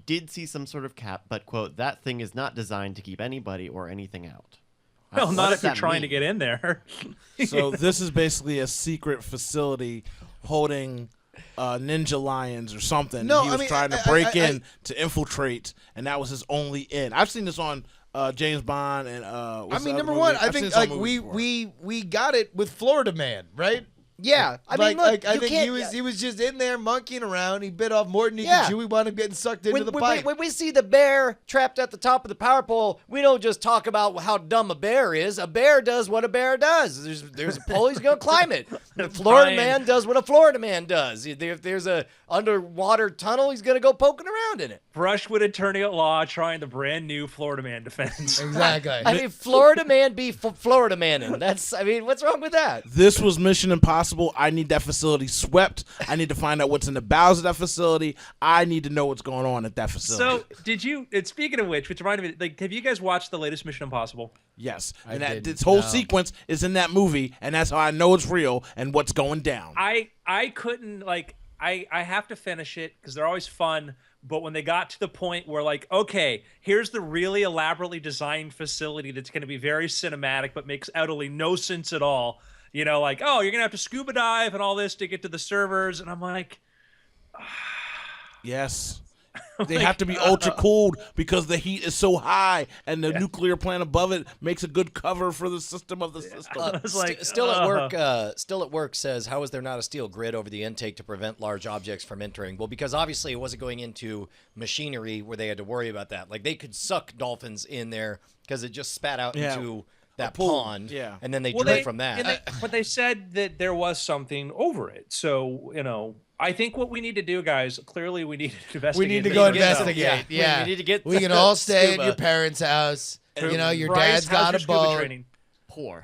did see some sort of cap, but quote, that thing is not designed to keep anybody or anything out. well, What not does if you're that trying to mean? get in there. So this is basically a secret facility holding ninja lions or something. No, he was I mean, trying to I- break I- in to infiltrate, and that was his only in. I've seen this on James Bond and I what's the mean, other number movie? one, I I've seen think this on like movies before. we got it with Florida Man, right? Yeah, I mean, look, I you think can't. he was just in there monkeying around. He bit off more than he Yeah. could chew. He wound up getting sucked into when, the when, pipe. when we see the bear trapped at the top of the power pole, we don't just talk about how dumb a bear is. A bear does what a bear does. There's a pole, he's going to climb it. The Florida Brian. man does what a Florida man does. If there's a underwater tunnel, he's going to go poking around in it. Brushwood attorney at law trying the brand new Florida Man defense. Exactly. I mean, Florida man be Florida manning. I mean, what's wrong with that? This was Mission Impossible. I need that facility swept. I need to find out what's in the bowels of that facility. I need to know what's going on at that facility. So, did you? And speaking of which reminded me, like, have you guys watched the latest Mission Impossible? Yes, I and that didn't, this whole no. sequence is in that movie, and that's how I know it's real and what's going down. I couldn't like I have to finish it because they're always fun. But when they got to the point where like, okay, here's the really elaborately designed facility that's going to be very cinematic, but makes utterly no sense at all. You know, like, oh, you're gonna have to scuba dive and all this to get to the servers, and I'm like, Yes. They have to be ultra cooled because the heat is so high, and the nuclear plant above it makes a good cover for the system of the system. I was like, Still at work. Still at work says, how is there not a steel grid over the intake to prevent large objects from entering? Well, because obviously it wasn't going into machinery where they had to worry about that. Like they could suck dolphins in there because it just spat out Yeah. into that pool, pond. yeah. And then they well, drink from that. but they said that there was something over it. So, you know, I think what we need to do, guys, clearly we need to investigate. we need to this. go need to get some- investigate. yeah. Yeah, We need to get We can all stay at scuba. your parents' house. You know, your Bryce, dad's how's got your a scuba boat. training? Poor.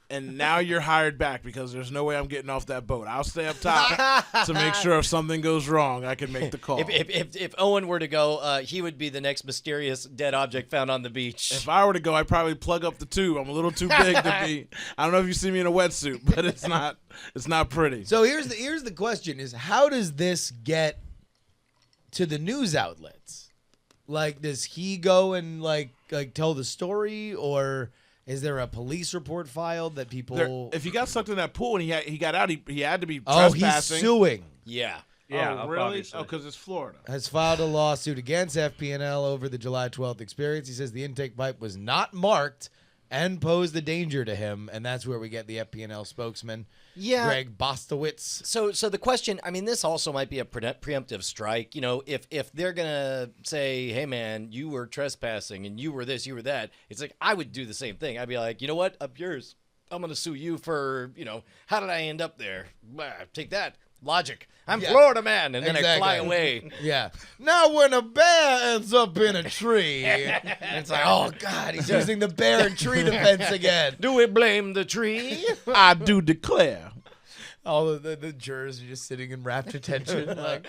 And now you're hired back because there's no way I'm getting off that boat. I'll stay up top to make sure if something goes wrong, I can make the call. If Owen were to go, he would be the next mysterious dead object found on the beach. If I were to go, I'd probably plug up the tube. I'm a little too big to be. I don't know if you see me in a wetsuit, but it's not pretty. So here's the question: is how does this get to the news outlets? Like, does he go and like tell the story, or is there a police report filed that people? If he got sucked in that pool and he got out, he had to be Oh, he's trespassing. suing. Yeah. Yeah, Oh, really? obviously. Oh, because it's Florida. Has filed a lawsuit against FP&L over the July 12th experience. He says the intake pipe was not marked and posed a danger to him, and that's where we get the FP&L spokesman, Yeah. Greg Bostowitz. So the question, I mean, this also might be a preemptive strike. You know, if they're gonna say, "Hey, man, you were trespassing and you were this, you were that," it's like I would do the same thing. I'd be like, you know what, up yours. gonna sue you for, how did I end up there? Take that. Logic. I'm Yeah. Florida man. And then I fly Exactly. away. Yeah. Now when a bear ends up in a tree, it's like, oh God, he's using the bear and tree defense again. Do we blame the tree? I do declare. All of the jurors are just sitting in rapt attention. Like,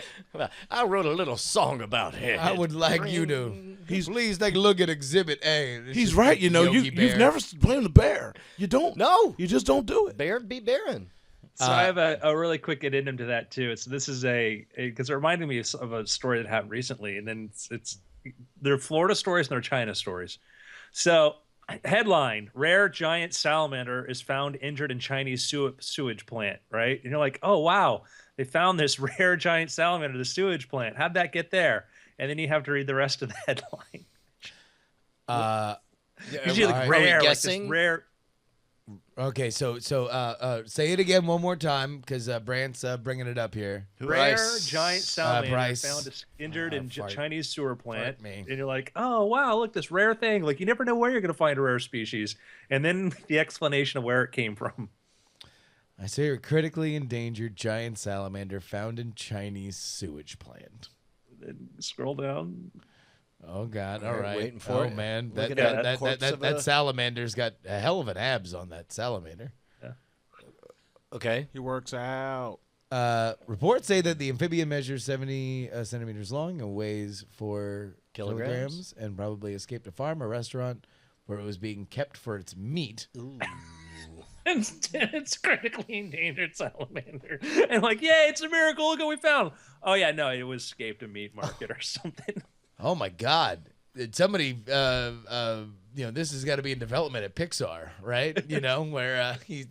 I wrote a little song about it. I would like you to please take a look at Exhibit A. It's He's just right. like Yogi You've Bear. never blamed the bear. You don't. No. You just don't do it. Bear be barren. So I have a really quick addendum to that too. So this is because it reminded me of a story that happened recently, and then they're Florida stories and they're China stories. So headline: Rare giant salamander is found injured in Chinese sewage plant. Right, and you're like, oh wow, they found this rare giant salamander in the sewage plant. How'd that get there? And then you have to read the rest of the headline. Usually like are we rare, like guessing? this rare. Okay, so say it again one more time because Brant's bringing it up here. Rare Bryce. giant salamander Bryce. found injured in fart. Chinese sewer plant, Fart me. and you're like, oh wow, look, this rare thing. Like you never know where you're going to find a rare species, and then the explanation of where it came from. I say a critically endangered giant salamander found in Chinese sewage plant. Then scroll down. Oh God! All We're right. waiting for it. Man, Look that at that corpse of that a- salamander's got a hell of an abs on that salamander. Okay. He works out. Reports say that the amphibian measures 70 centimeters long and weighs 4 kilograms and probably escaped a farm or restaurant where it was being kept for its meat. It's critically endangered salamander, and like, yeah, it's a miracle. Look what we found. Oh yeah, no, it was escaped a meat market or something. Oh my God! Somebody, this has got to be in development at Pixar, right? Where he.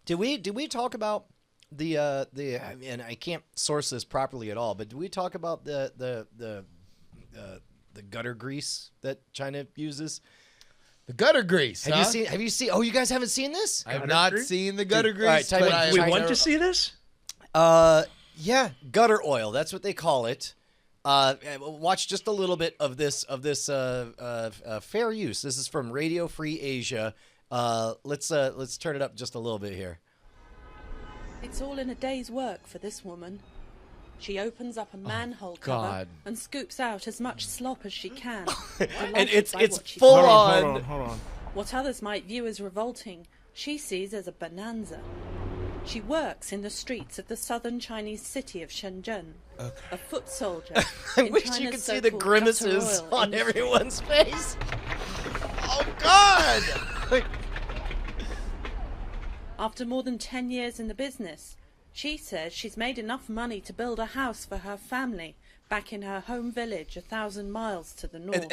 Did we talk about the and I can't source this properly at all, but did we talk about the gutter grease that China uses? The gutter grease. Have huh? you seen? Oh, you guys haven't seen this? I have Gutter not grease? seen the gutter Dude, all right, grease. tell you but what, I- We China- want to see this. Yeah, gutter oil. That's what they call it. Watch just a little bit of this fair use. This is from Radio Free Asia. Let's turn it up just a little bit here. It's all in a day's work for this woman. She opens up a manhole cover God. and scoops out as much slop as she can. And it's delighted by what she full finds. on. Hold on. What others might view as revolting, she sees as a bonanza. She works in the streets of the southern Chinese city of Shenzhen. A foot soldier. I in wish China's you could see the so-called grimaces gutter oil on industry. everyone's face. Oh God! After more than 10 years in the business, she says she's made enough money to build a house for her family back in her home village 1,000 miles to the north.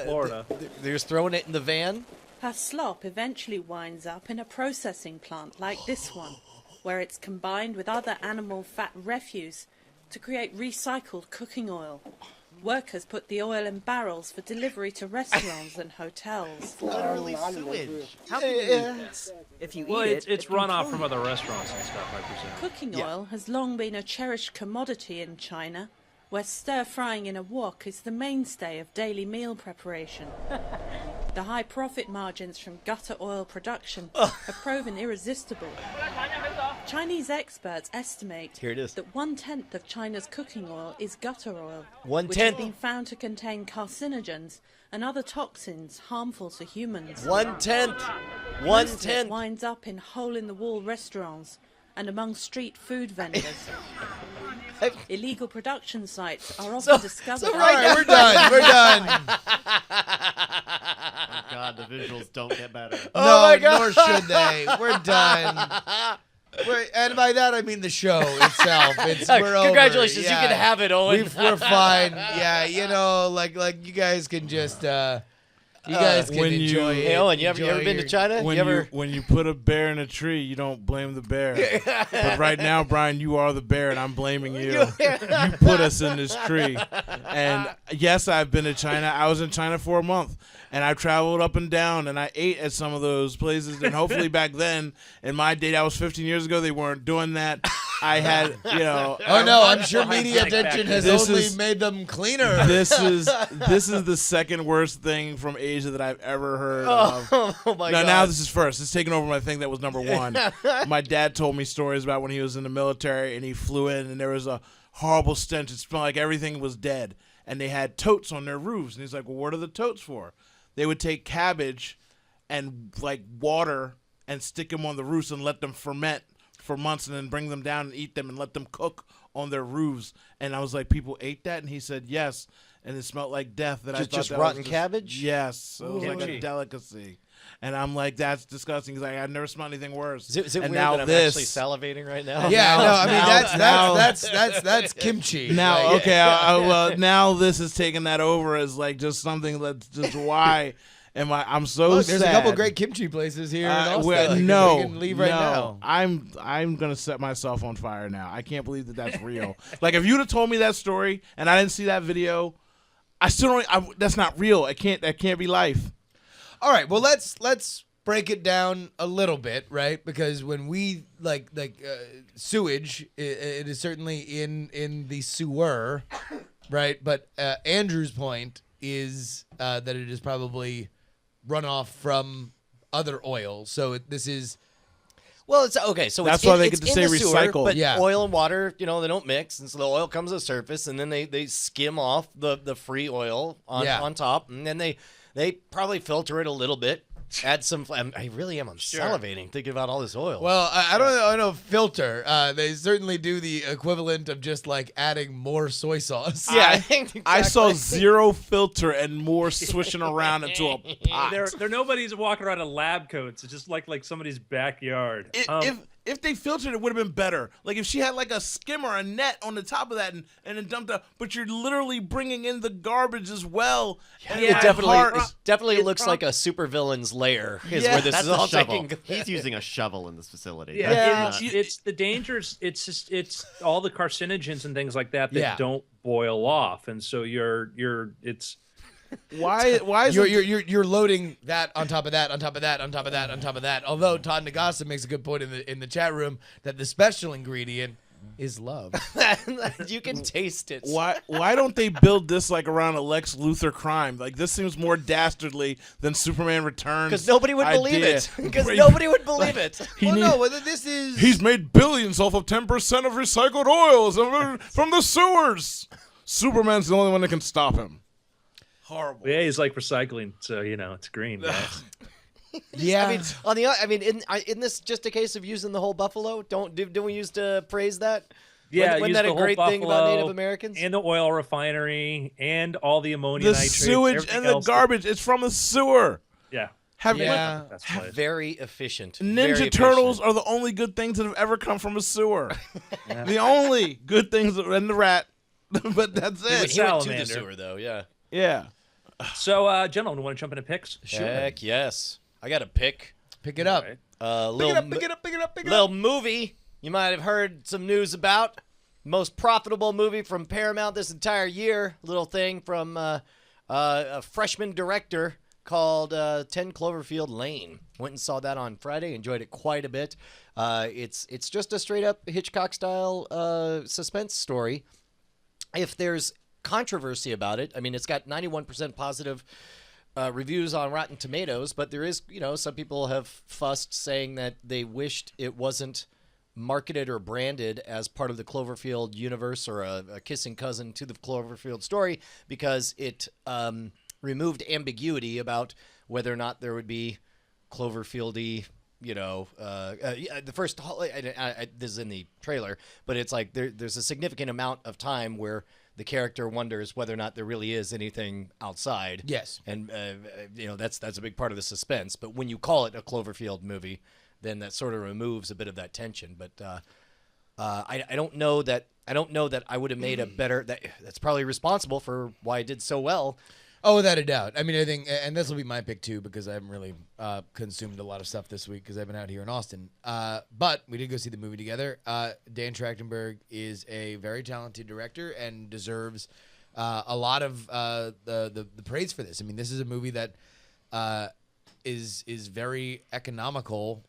Florida. They're just throwing it in the van. Her slop eventually winds up in a processing plant like this one, where it's combined with other animal fat refuse to create recycled cooking oil. Workers put the oil in barrels for delivery to restaurants and hotels. Literally sewage. How can you eat this? If you Well, eat it's it can runoff kill from you. other restaurants and stuff, I presume. Cooking oil has long been a cherished commodity in China, where stir-frying in a wok is the mainstay of daily meal preparation. The high profit margins from gutter oil production have proven irresistible. Chinese experts estimate Here it is. that 1/10 of China's cooking oil is gutter oil, which 1/10? has been found to contain carcinogens and other toxins harmful to humans. 1/10. Most of it 1/10. winds up in hole-in-the-wall restaurants and among street food vendors. Illegal production sites are often discovered. All right, we're done. We're done. Oh God, the visuals don't get better. No, my God. nor should they. We're done. And by that I mean the show itself. We're over. Congratulations, Yeah. you can have it, Owen. We're fine. Yeah, like you guys can just you guys can when you- enjoy it. Hey, Owen, you ever Enjoy been to your- China? When you ever? when you put a bear in a tree, you don't blame the bear. But right now, Brian, you are the bear, and I'm blaming you. You put us in this tree. And yes, I've been to China. I was in China for a month, and I traveled up and down, and I ate at some of those places. And hopefully back then, in my day, that was 15 years ago, they weren't doing that. I had, Oh no, I'm sure media hygienic attention has This only is- made them cleaner. this is the second worst thing from Asia that I've ever heard of. Oh my No, god. now this is first. It's taking over my thing that was number one. My dad told me stories about when he was in the military and he flew in and there was a horrible stench. It smelled like everything was dead. And they had totes on their roofs. And he's like, well, what are the totes for? They would take cabbage and like water and stick them on the roofs and let them ferment for months and then bring them down and eat them and let them cook on their roofs. And I was like, people ate that? And he said, yes. And it smelled like death. That I thought Just that rotten was cabbage? Yes. It was like a Kimchi. delicacy. And I'm like, that's disgusting. He's like, I've never smelled anything worse. Is it and weird now that I'm this. actually salivating right now? Yeah, no, I mean now- that's kimchi. Now, Like, okay, well, now this is taking that over as like just something that's just why am I? I'm so look, there's sad. a couple great kimchi places here in Austin. well, Like, no, we can leave right no. now. I'm gonna set myself on fire now. I can't believe that that's real. Like if you'd have told me that story and I didn't see that video, I still don't. That's not real. That can't be life. All right, well let's break it down a little bit, right? Because when we like sewage, it is certainly in the sewer, right? But Andrew's point is that it is probably runoff from other oil. So this is Well, it's okay. So That's it's why in, they it's get to in say the sewer, recycled. but Yeah. oil and water, they don't mix, and so the oil comes to the surface, and then they skim off the free oil on top, and then they probably filter it a little bit, add some. I really am. I'm salivating thinking about all this oil. well, I don't know filter. They certainly do the equivalent of just like adding more soy sauce. yeah, I exactly. saw zero filter and more swishing around into a pot. They're nobody's walking around in lab coats. It's just like somebody's backyard. If they filtered it, would have been better. Like if she had like a skimmer, a net on the top of that, and then dumped out. But you're literally bringing in the garbage as well. And it my definitely heart- definitely looks like a supervillain's lair is Yeah. where this That's is all a shovel. taking. He's using a shovel in this facility. Yeah, That's Yeah. not- it's the dangers. It's all the carcinogens and things like that Yeah. don't boil off, and so it's Why is You're loading that on top of that, on top of that, on top of that, on top of that. Although Todd Nagasa makes a good point in the chat room that the special ingredient is love. You can taste it. why don't they build this like around a Lex Luthor crime? Like this seems more dastardly than Superman Returns. Because nobody would believe idea. it. Because Right. nobody would believe it. He well, need- no, whether this is He's made billions off of 10% of recycled oils from the sewers. Superman's the only one that can stop him. Horrible. yeah, he's like recycling, so it's green. Guys. yeah. In this just a case of using the whole buffalo? Don't we used to praise that? Yeah, wasn't use that the a whole great thing about buffalo Native Americans? and the oil refinery and all the ammonia The nitrates, sewage everything and the else. garbage, it's from the sewer. Yeah, Have Yeah. that's what it is. Very efficient. Very Ninja efficient. Turtles are the only good things that have ever come from a sewer. The only good things, and the rat. But that's He went it. to the Salamander. sewer though. Yeah. Yeah. So, gentlemen, want to jump into picks? Heck yes. I got a pick. Pick it up. Right. Little Pick it up, pick it up, pick it up. little movie you might have heard some news about. Most profitable movie from Paramount this entire year. Little thing from a freshman director called 10 Cloverfield Lane. Went and saw that on Friday. Enjoyed it quite a bit. It's just a straight up Hitchcock style suspense story. If there's controversy about it, I mean, it's got 91% positive reviews on Rotten Tomatoes, but there is, some people have fussed saying that they wished it wasn't marketed or branded as part of the Cloverfield universe or a kissing cousin to the Cloverfield story because it removed ambiguity about whether or not there would be Cloverfieldy. The first this is in the trailer, but it's like there's a significant amount of time where the character wonders whether or not there really is anything outside. Yes. And that's a big part of the suspense. But when you call it a Cloverfield movie, then that sort of removes a bit of that tension. But I don't know that I would have made a better. That's probably responsible for why it did so well. Oh, without a doubt. I mean, I think, and this will be my pick too, because I haven't really consumed a lot of stuff this week because I've been out here in Austin. But we did go see the movie together. Dan Trachtenberg is a very talented director and deserves a lot of the praise for this. I mean, this is a movie that is very economical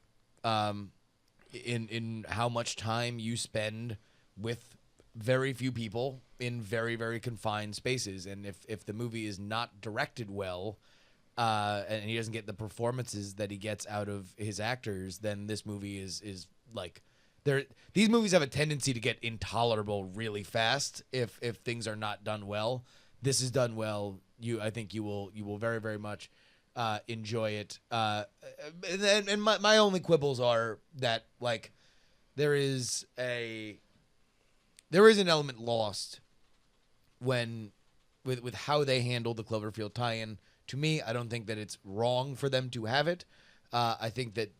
in how much time you spend with very few people in very, very confined spaces. And if the movie is not directed well, and he doesn't get the performances that he gets out of his actors, then this movie is like these movies have a tendency to get intolerable really fast if things are not done well. This is done well. I think you will very, very much enjoy it. And my only quibbles are that like there is an element lost when with how they handle the Cloverfield tie-in. To me, I don't think that it's wrong for them to have it. I think that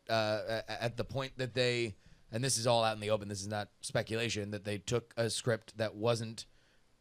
at the point that they, and this is all out in the open, this is not speculation, that they took a script that wasn't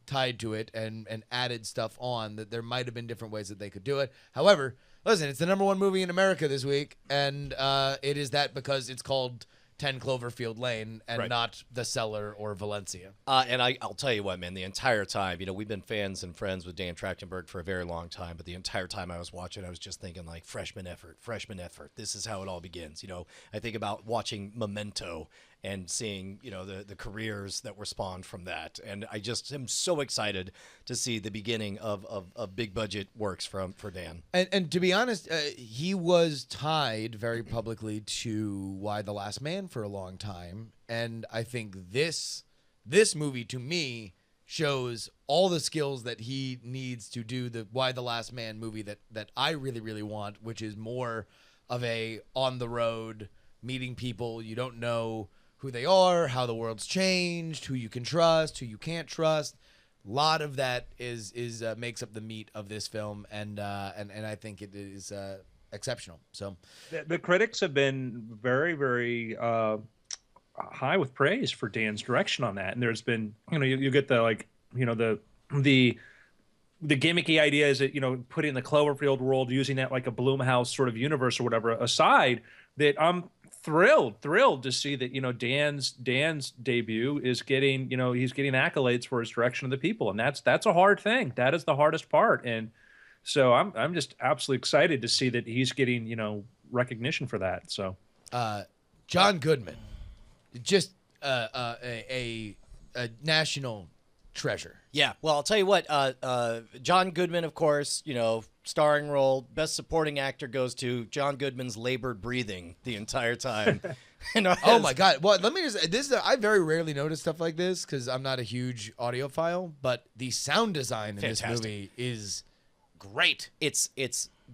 tied to it and added stuff on, that there might have been different ways that they could do it. However, listen, it's the #1 movie in America this week, and it is that because it's called 10 Cloverfield Lane and Right. not The Cellar or Valencia. And I'll tell you what, man, the entire time, we've been fans and friends with Dan Trachtenberg for a very long time, but the entire time I was watching, I was just thinking like freshman effort. This is how it all begins. I think about watching Memento and seeing, the careers that were spawned from that. And I just am so excited to see the beginning of big budget works for Dan. And to be honest, he was tied very publicly to Why the Last Man for a long time. And I think this movie, to me, shows all the skills that he needs to do the Why the Last Man movie that I really, really want, which is more of a on the road, meeting people you don't know who they are, how the world's changed, who you can trust, who you can't trust. A lot of that is makes up the meat of this film, and I think it is exceptional. So The critics have been very, very high with praise for Dan's direction on that, and there's been, you get the the gimmicky ideas that putting the Cloverfield world, using that like a Blumhouse sort of universe or whatever aside, that I'm thrilled to see that Dan's debut is getting he's getting accolades for his direction of the people, and that's a hard thing. That is the hardest part, and so I'm just absolutely excited to see that he's getting recognition for that. So John Goodman, just a national treasure. Yeah, well, I'll tell you what, John Goodman, of course, starring role, best supporting actor goes to John Goodman's labored breathing the entire time. Oh my God! Well, let me just I very rarely notice stuff like this because I'm not a huge audiophile, but the sound design in Fantastic. this movie is great. It's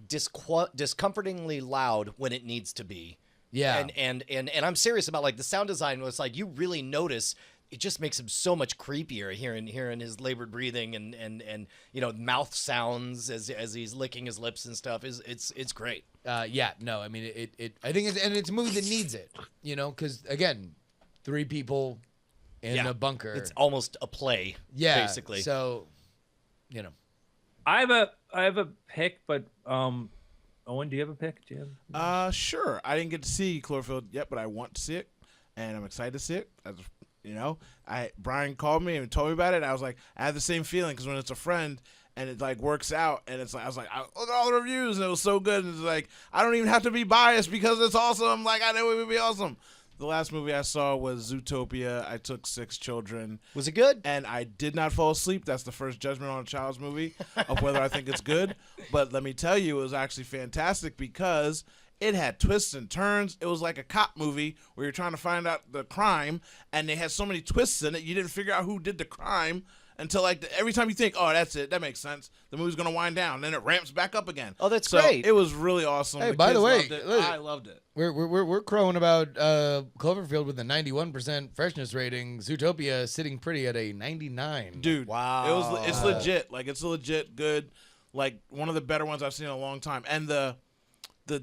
discomfortingly loud when it needs to be. Yeah. And I'm serious about like the sound design was like you really notice it just makes him so much creepier hearing his labored breathing and mouth sounds as he's licking his lips and stuff. It's great. Yeah, no, I mean it I think it's a movie that needs it, because again, 3 people in a bunker. It's almost a play. Yeah, basically. So, I have a pick, but Owen, do you have a pick? Sure. I didn't get to see Cloverfield yet, but I want to see it, and I'm excited to see it. Brian called me and told me about it. And I was like, I have the same feeling because when it's a friend and it like works out, and it's like I was like, I look at all the reviews and it was so good. And it's like I don't even have to be biased because it's awesome. Like I know it would be awesome. The last movie I saw was Zootopia. I took 6 children. Was it good? And I did not fall asleep. That's the first judgment on a child's movie of whether I think it's good. But let me tell you, it was actually fantastic because it had twists and turns. It was like a cop movie where you're trying to find out the crime, and they had so many twists in it, you didn't figure out who did the crime until every time you think, oh, that's it, that makes sense, the movie's going to wind down. Then it ramps back up again. Oh, that's so great. It was really awesome. Hey, The by the kids way, loved it. look, I loved it. we're crowing about Cloverfield with a 91% freshness rating. Zootopia sitting pretty at a 99. Dude, Wow. it's legit. Like, it's legit good. Like, one of the better ones I've seen in a long time. And the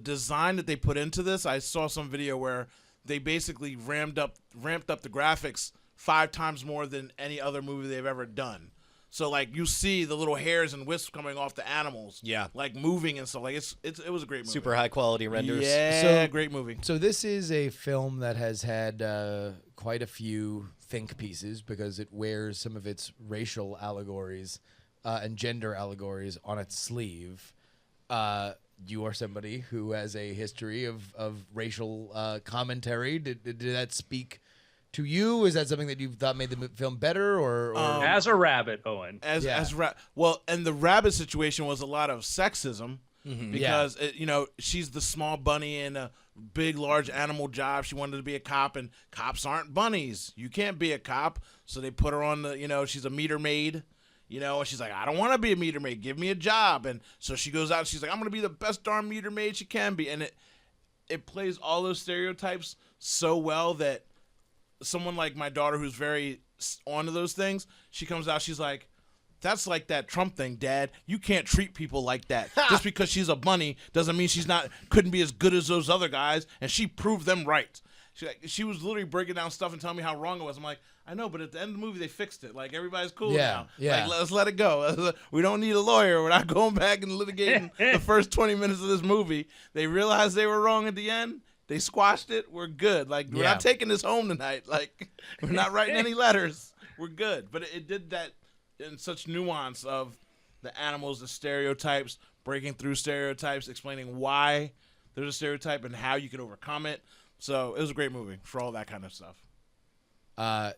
design that they put into this, I saw some video where they basically ramped up the graphics 5 times more than any other movie they've ever done. So like you see the little hairs and wisps coming off the animals, like moving and stuff. Like it was a great movie. Super high quality renders. Yeah, great movie. So this is a film that has had quite a few think pieces because it wears some of its racial allegories and gender allegories on its sleeve. you are somebody who has a history of racial commentary. Did that speak to you? Is that something that you thought made the film better, or As a rabbit, Owen. Well, and the rabbit situation was a lot of sexism because she's the small bunny in a big large animal job. She wanted to be a cop, and cops aren't bunnies. You can't be a cop, so they put her on the she's a meter maid. And she's like, I don't want to be a meter maid. Give me a job. And so she goes out and she's like, I'm going to be the best darn meter maid she can be. And it plays all those stereotypes so well that someone like my daughter who's very onto those things, she comes out, she's like, that's like that Trump thing, Dad. You can't treat people like that. Just because she's a bunny doesn't mean couldn't be as good as those other guys. And she proved them right. She was literally breaking down stuff and telling me how wrong it was. I'm like, I know, but at the end of the movie, they fixed it. Like, everybody's cool now. Yeah. Like, let's let it go. We don't need a lawyer. We're not going back and litigating the first 20 minutes of this movie. They realized they were wrong at the end. They squashed it. We're good. Like, we're not taking this home tonight. Like, we're not writing any letters. We're good. But it did that in such nuance of the animals, the stereotypes, breaking through stereotypes, explaining why there's a stereotype and how you can overcome it. So it was a great movie for all that kind of stuff. I'm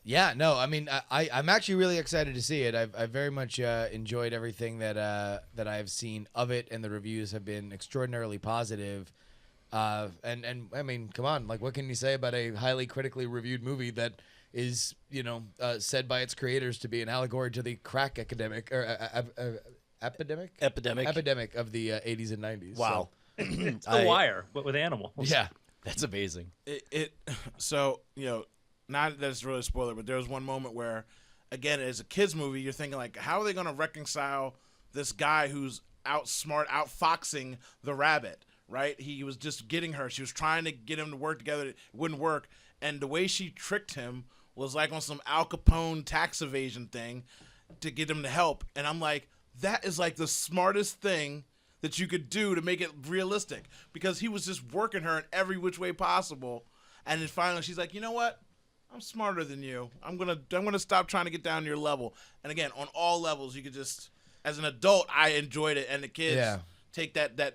actually really excited to see it. I've very much enjoyed everything that I've seen of it, and the reviews have been extraordinarily positive. And I mean, come on, like, what can you say about a highly critically reviewed movie that is, said by its creators to be an allegory to the crack epidemic of the 80s and 90s? Wow. It's The Wire, but with animals. Yeah. That's amazing. So, not that it's really a spoiler, but there was one moment where, again, as a kid's movie, you're thinking, like, how are they going to reconcile this guy who's outfoxing the rabbit, right? He was just getting her. She was trying to get him to work together. It wouldn't work. And the way she tricked him was like on some Al Capone tax evasion thing to get him to help. And I'm like, that is like the smartest thing that you could do to make it realistic, because he was just working her in every which way possible. And then finally she's like, you know what? I'm smarter than you. I'm gonna stop trying to get down to your level. And again, on all levels, you could just, as an adult, I enjoyed it, and the kids take that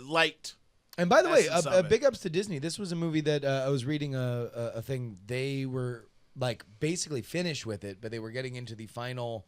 light. And by the way, essence of it. big ups to Disney. This was a movie that I was reading a thing. They were like basically finished with it, but they were getting into the final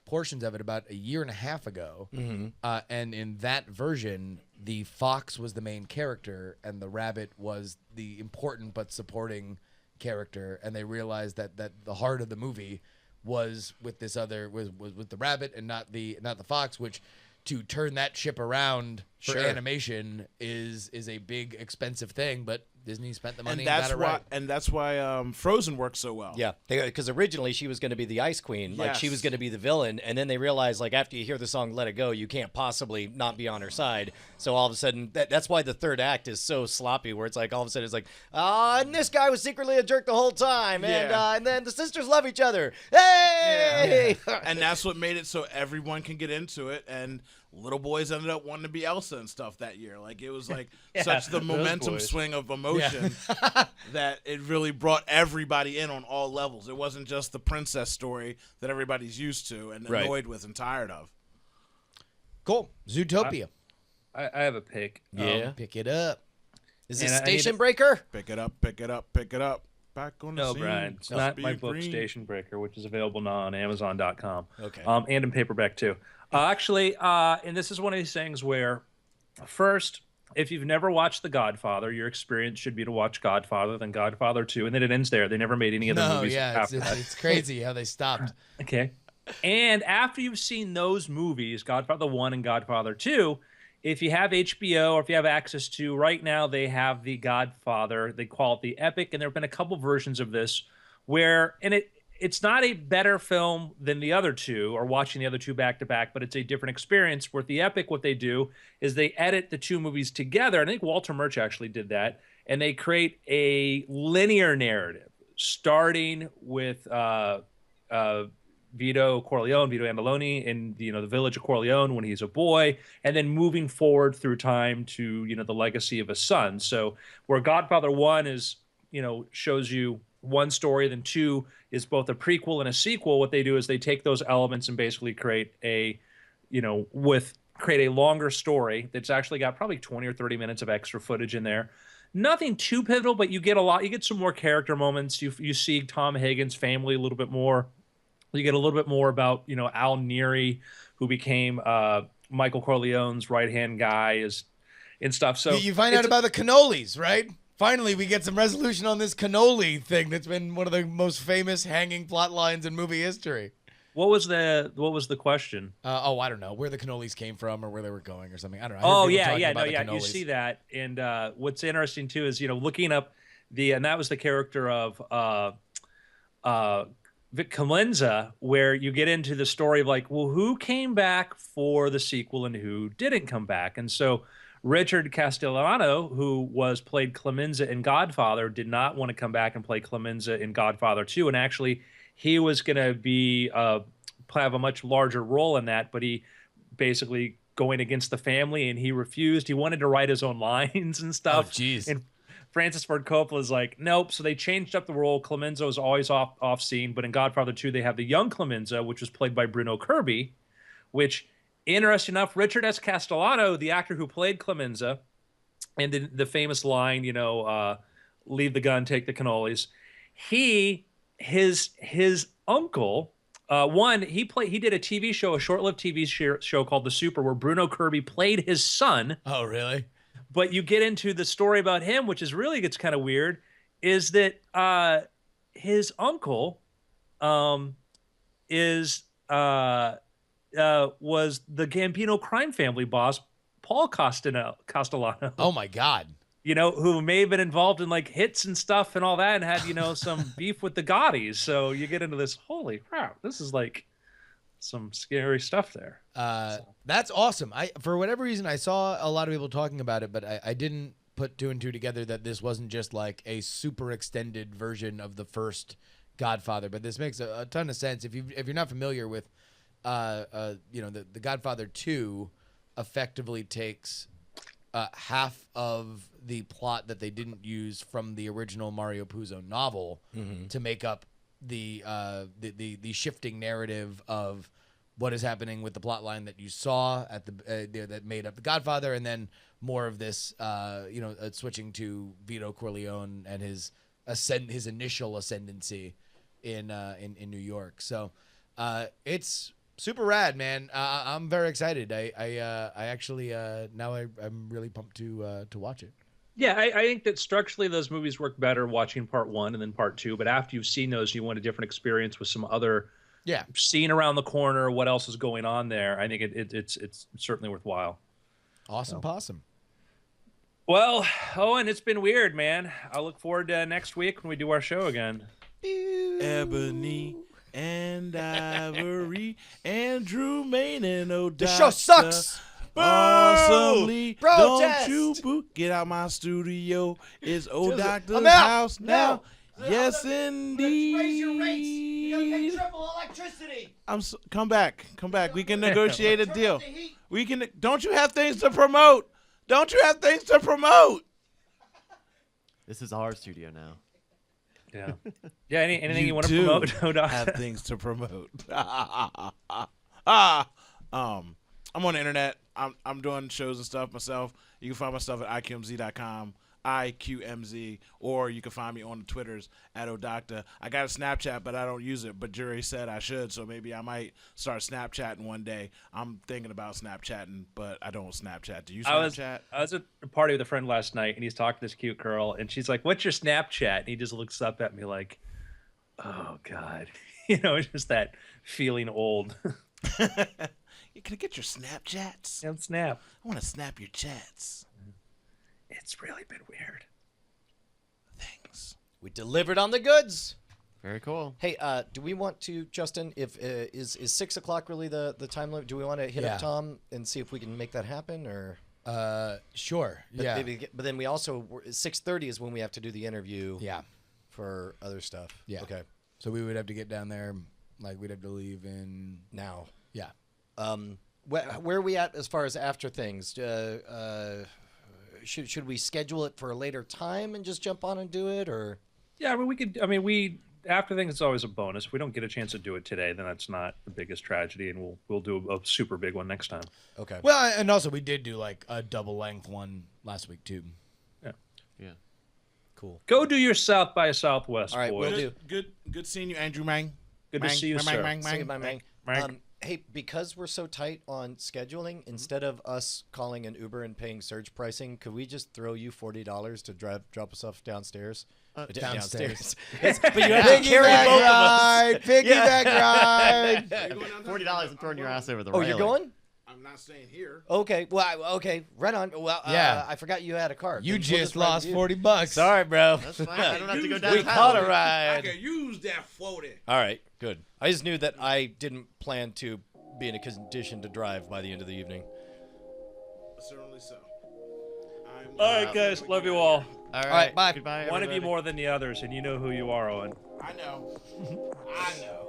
portions of it about a year and a half ago. And in that version, the fox was the main character, and the rabbit was the important but supporting character. And they realized that the heart of the movie was with this other was with the rabbit and not the fox, which, to turn that ship around for animation is a big expensive thing, but Disney spent the money and got it right. And that's why Frozen works so well. Yeah, because originally she was going to be the Ice Queen, like she was going to be the villain, and then they realized, like, after you hear the song "Let It Go," you can't possibly not be on her side. So all of a sudden, that's why the third act is so sloppy, where it's like all of a sudden it's like, and this guy was secretly a jerk the whole time, and then the sisters love each other. Hey, and that's what made it so everyone can get into it, and little boys ended up wanting to be Elsa and stuff that year. Like, it was like such the momentum swing of emotion that it really brought everybody in on all levels. It wasn't just the princess story that everybody's used to and annoyed with and tired of. Cool. Zootopia. I have a pick. Pick it up. Is it Station Breaker? Pick it up, pick it up, pick it up. Back on the No, scene. Brian. It's not my book, Green. Station Breaker, which is available now on Amazon.com. Okay. And in paperback, too. And this is one of these things where, first, if you've never watched The Godfather, your experience should be to watch Godfather, then Godfather 2, and then it ends there. They never made any other movies after that. It's crazy how they stopped. Okay. And after you've seen those movies, Godfather 1 and Godfather 2, if you have HBO or if you have access to, right now they have The Godfather. They call it the Epic, and there have been a couple versions of this where, and it's not a better film than the other two, or watching the other two back to back, but it's a different experience. Where the Epic, what they do is they edit the two movies together. I think Walter Murch actually did that, and they create a linear narrative starting with Vito Andoloni in the village of Corleone when he's a boy, and then moving forward through time to the legacy of a son. So where Godfather 1 is shows you one story, then 2 is both a prequel and a sequel. What they do is they take those elements and basically create a with create a longer story that's actually got probably 20 or 30 minutes of extra footage in there. Nothing too pivotal, but you get a lot. You get some more character moments. You see Tom Hagen's family a little bit more. You get a little bit more about Al Neary, who became Michael Corleone's right hand guy, and stuff. So you find out about the cannolis, right? Finally, we get some resolution on this cannoli thing that's been one of the most famous hanging plot lines in movie history. What was the question? I don't know where the cannolis came from or where they were going or something. I don't know. Oh yeah. You see that, and what's interesting too is looking up and that was the character of Vic Calenza, where you get into the story of like, well, who came back for the sequel and who didn't come back, and so Richard Castellano, who played Clemenza in Godfather, did not want to come back and play Clemenza in Godfather 2, and actually he was going to be have a much larger role in that, but he basically going against the family, and he refused. He wanted to write his own lines and stuff. Oh, jeez. And Francis Ford Coppola's like, nope. So they changed up the role. Clemenza was always off scene, but in Godfather 2, they have the young Clemenza, which was played by Bruno Kirby, which, interesting enough, Richard S. Castellano, the actor who played Clemenza, and the famous line, leave the gun, take the cannolis. His uncle, he did a TV show, a short-lived TV show called The Super, where Bruno Kirby played his son. Oh, really? But you get into the story about him, which is really gets kind of weird, is that his uncle was the Gambino crime family boss, Paul Castellano. Oh my God. Who may have been involved in like hits and stuff and all that, and had some beef with the Gaudis. So you get into this, holy crap, this is like some scary stuff there. That's awesome. For whatever reason, I saw a lot of people talking about it, but I didn't put two and two together that this wasn't just like a super extended version of the first Godfather. But this makes a ton of sense if you're not familiar with, the Godfather 2 effectively takes half of the plot that they didn't use from the original Mario Puzo novel to make up the shifting narrative of what is happening with the plot line that you saw at that made up the Godfather, and then more of this switching to Vito Corleone and his initial ascendancy in New York. So it's super rad, man. I'm very excited. I actually now I'm really pumped to watch it. Yeah, I think that structurally those movies work better watching part 1 and then part 2. But after you've seen those, you want a different experience with some other scene around the corner. What else is going on there? I think it's certainly worthwhile. Awesome, possum. Well, Owen, it's been weird, man. I look forward to next week when we do our show again. Ebony and Ivory, Andrew Main and O'Doctor. The show sucks. Awesomely, Protest. don't you boo? Get out my studio. It's O'Doctor's I'm out. house now. Yes, indeed. Raise your rates. You're gonna pay triple electricity. Come back. We can negotiate a deal. We can. Don't you have things to promote? Don't you have things to promote? This is our studio now. Yeah. Yeah. Anything you want to promote? O'Doctor? Have things to promote. I'm on the internet. I'm doing shows and stuff myself. You can find my stuff at iqmz.com, IQMZ, or you can find me on the Twitters at O'Doctor. I got a Snapchat, but I don't use it. But Jury said I should, so maybe I might start Snapchatting one day. I'm thinking about Snapchatting, but I don't Snapchat. Do you Snapchat? I was at a party with a friend last night, and he's talking to this cute girl, and she's like, "What's your Snapchat?" And he just looks up at me like, "Oh God," it's just that feeling old. Can I get your Snapchats? And snap. I want to snap your chats. It's really been weird. Thanks. We delivered on the goods. Very cool. Hey, do we want to, Justin? If is 6 o'clock really the time limit? Do we want to hit up Tom and see if we can make that happen, or? Sure. But then we also 6:30 is when we have to do the interview. Yeah. For other stuff. Yeah. Okay. So we would have to get down there, like we'd have to leave in now. Yeah. Where are we at as far as after things? Should we schedule it for a later time and just jump on and do it, or? Yeah, I mean, we could. I mean, after things, it's always a bonus. If we don't get a chance to do it today, then that's not the biggest tragedy, and we'll do a super big one next time. Okay. Well, and also we did do like a double length one last week too. Yeah. Cool. Go do your South by Southwest, All right, boys. we'll do. Good seeing you, Andrew Mang. Good to see you, sir. Sing it, my man. Mang. Hey, because we're so tight on scheduling, instead of us calling an Uber and paying surge pricing, could we just throw you $40 to drop us off downstairs? Downstairs. Yes, but you have to carry Piggyback both of us. ride. Piggyback ride. $40 and throwing your ass over the Oh, railing. you're going? I'm not staying here. Okay. Well, okay. Right on. Well, Yeah. I forgot you had a car. You We'll just ride lost with you. $40. Sorry, bro. That's fine. I don't have to go We downtown. We caught a I ride. can use that 40. All right. Good. I just knew that I didn't plan to be in a condition to drive by the end of the evening. Certainly so. All right, guys. Love you all. All right. right, bye. Goodbye, One of you everybody. more than the others, and you know who you are, Owen. I know. I know.